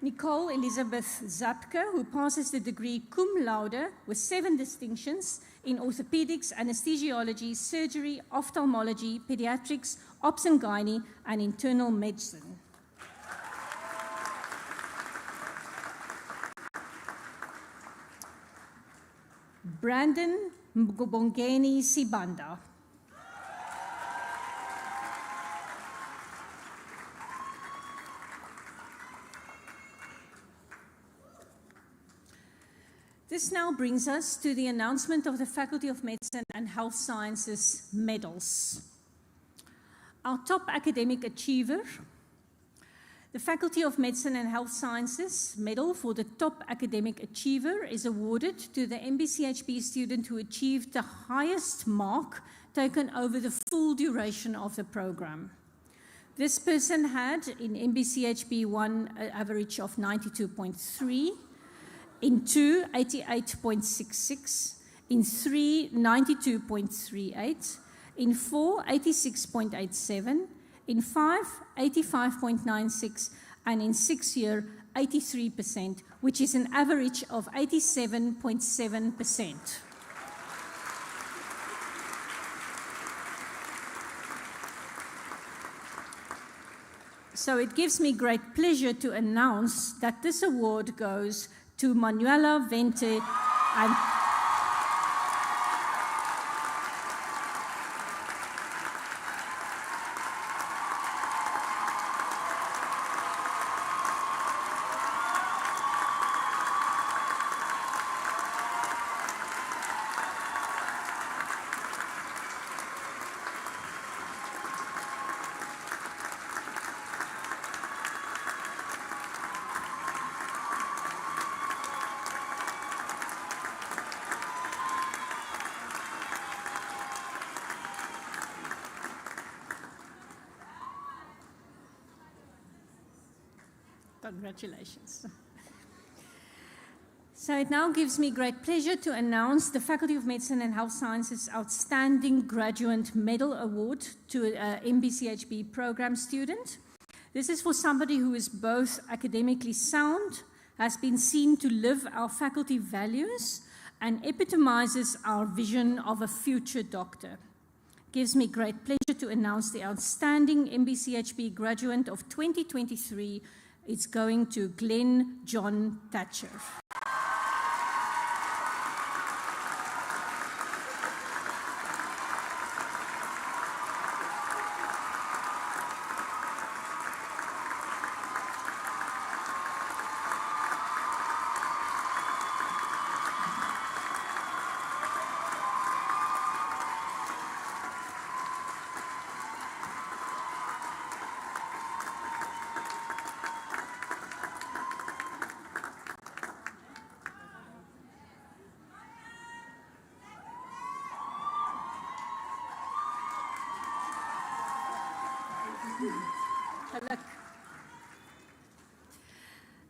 Nicole Elizabeth Zapke, who passes the degree cum laude with 7 distinctions in orthopedics, anesthesiology, surgery, ophthalmology, pediatrics, Ops and Gynae, and internal medicine. Brandon Mbongeni Sibanda. This now brings us to the announcement of the Faculty of Medicine and Health Sciences medals. Our top academic achiever, the Faculty of Medicine and Health Sciences medal for the top academic achiever is awarded to the MBCHB student who achieved the highest mark taken over the full duration of the program. This person had in MBCHB 1 an average of 92.3, in 2, 88.66, in 3, 92.38, in 4, 86.87, in 5, 85.96, and in 6 year, 83%, which is an average of 87.7%. So it gives me great pleasure to announce that this award goes to Manuela Vente and congratulations. So it now gives me great pleasure to announce the Faculty of Medicine and Health Sciences Outstanding Graduate Medal Award to an MBCHB program student. This is for somebody who is both academically sound, has been seen to live our faculty values, and epitomizes our vision of a future doctor. It gives me great pleasure to announce the Outstanding MBCHB Graduate of 2023. It's going to Glenn John Thatcher.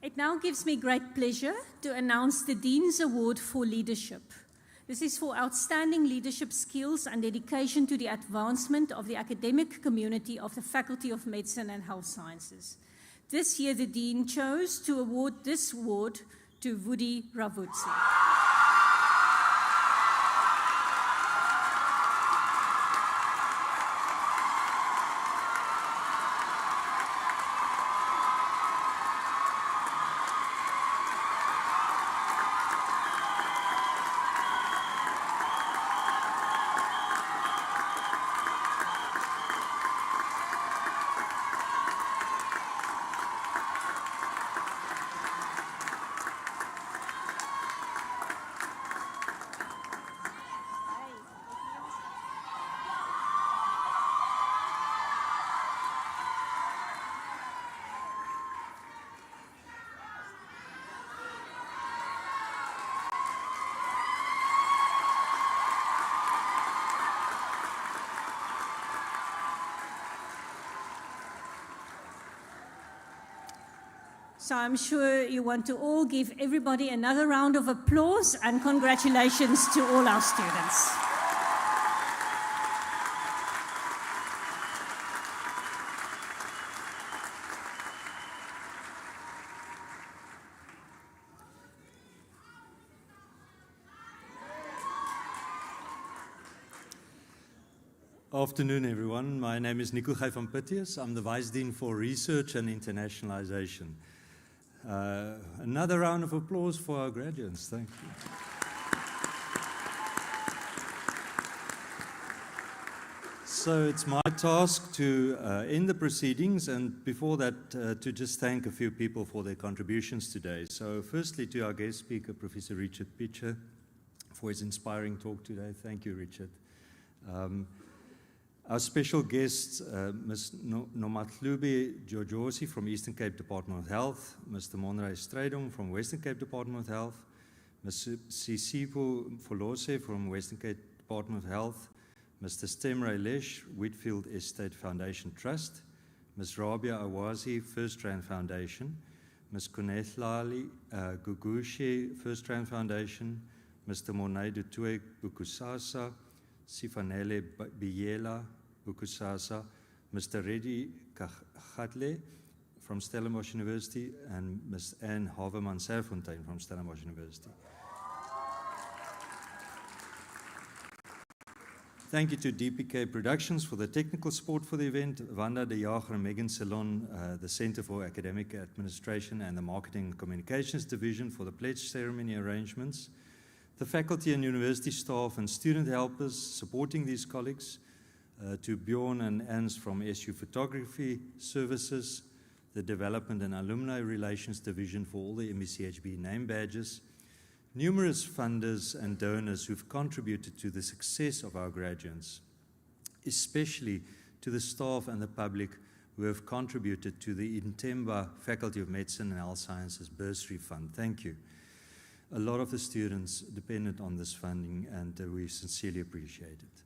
It now gives me great pleasure to announce the Dean's Award for Leadership. This is for outstanding leadership skills and dedication to the advancement of the academic community of the Faculty of Medicine and Health Sciences. This year, the Dean chose to award this award to Woody Ravutsi. So I'm sure you want to all give everybody another round of applause and congratulations to all our students. Afternoon, everyone. My name is Nico van Pittius. I'm the Vice Dean for Research and Internationalization. Another round of applause for our graduates. Thank you. So it's my task to end the proceedings, and before that, to just thank a few people for their contributions today. So firstly, to our guest speaker, Professor Richard Pitcher, for his inspiring talk today. Thank you, Richard. Our special guests, Ms. Nomatlube Georgiosi from Eastern Cape Department of Health, Mr. Monray Strydom from Western Cape Department of Health, Ms. Sisipo Folose from Western Cape Department of Health, Mr. Stemray Lesh, Whitfield Estate Foundation Trust, Ms. Rabia Awazi, First Rand Foundation, Ms. Kunethlali Gugushe, First Rand Foundation, Mr. Monay Dutue Bukusasa, Sifanele Biela Bukusasa, Mr. Reddy Kachatle from Stellenbosch University, and Ms. Anne Haverman-Serfontein from Stellenbosch University. Thank you to DPK Productions for the technical support for the event, Wanda de Jager and Megan Salon, the Center for Academic Administration and the Marketing and Communications Division for the pledge ceremony arrangements, the faculty and university staff and student helpers supporting these colleagues, to Bjorn and Ans from SU Photography Services, the Development and Alumni Relations Division for all the MBCHB name badges, numerous funders and donors who've contributed to the success of our graduates, especially to the staff and the public who have contributed to the Intemba Faculty of Medicine and Health Sciences Bursary Fund. Thank you. A lot of the students depended on this funding, and we sincerely appreciate it.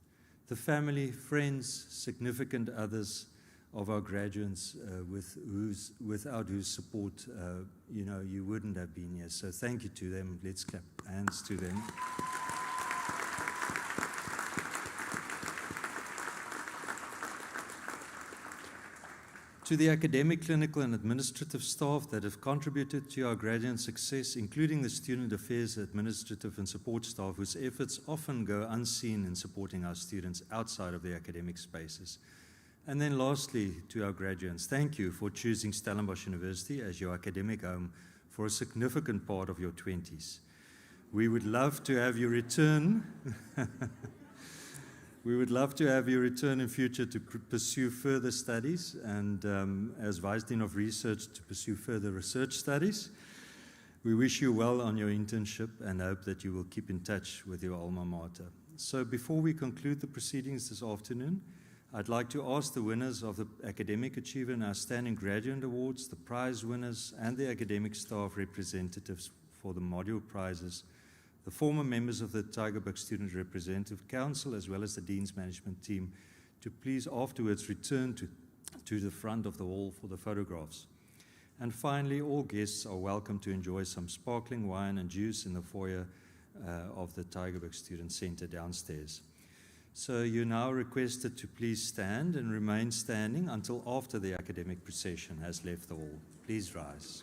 The family, friends, significant others of our graduates without whose support, you wouldn't have been here. So thank you to them. Let's clap hands to them. To the academic, clinical, and administrative staff that have contributed to our graduate success, including the student affairs, administrative, and support staff, whose efforts often go unseen in supporting our students outside of the academic spaces. And then lastly, to our graduates, thank you for choosing Stellenbosch University as your academic home for a significant part of your 20s. We would love to have you return. We would love to have you return in future to pursue further studies, and as Vice Dean of Research, to pursue further research studies. We wish you well on your internship and hope that you will keep in touch with your alma mater. So before we conclude the proceedings this afternoon, I'd like to ask the winners of the Academic Achiever and Outstanding Graduate Awards, the prize winners, and the academic staff representatives for the module prizes, the former members of the Tygerberg Student Representative Council, as well as the Dean's Management Team, to please afterwards return to the front of the hall for the photographs. And finally, all guests are welcome to enjoy some sparkling wine and juice in the foyer of the Tygerberg Student Center downstairs. So you're now requested to please stand and remain standing until after the academic procession has left the hall. Please rise.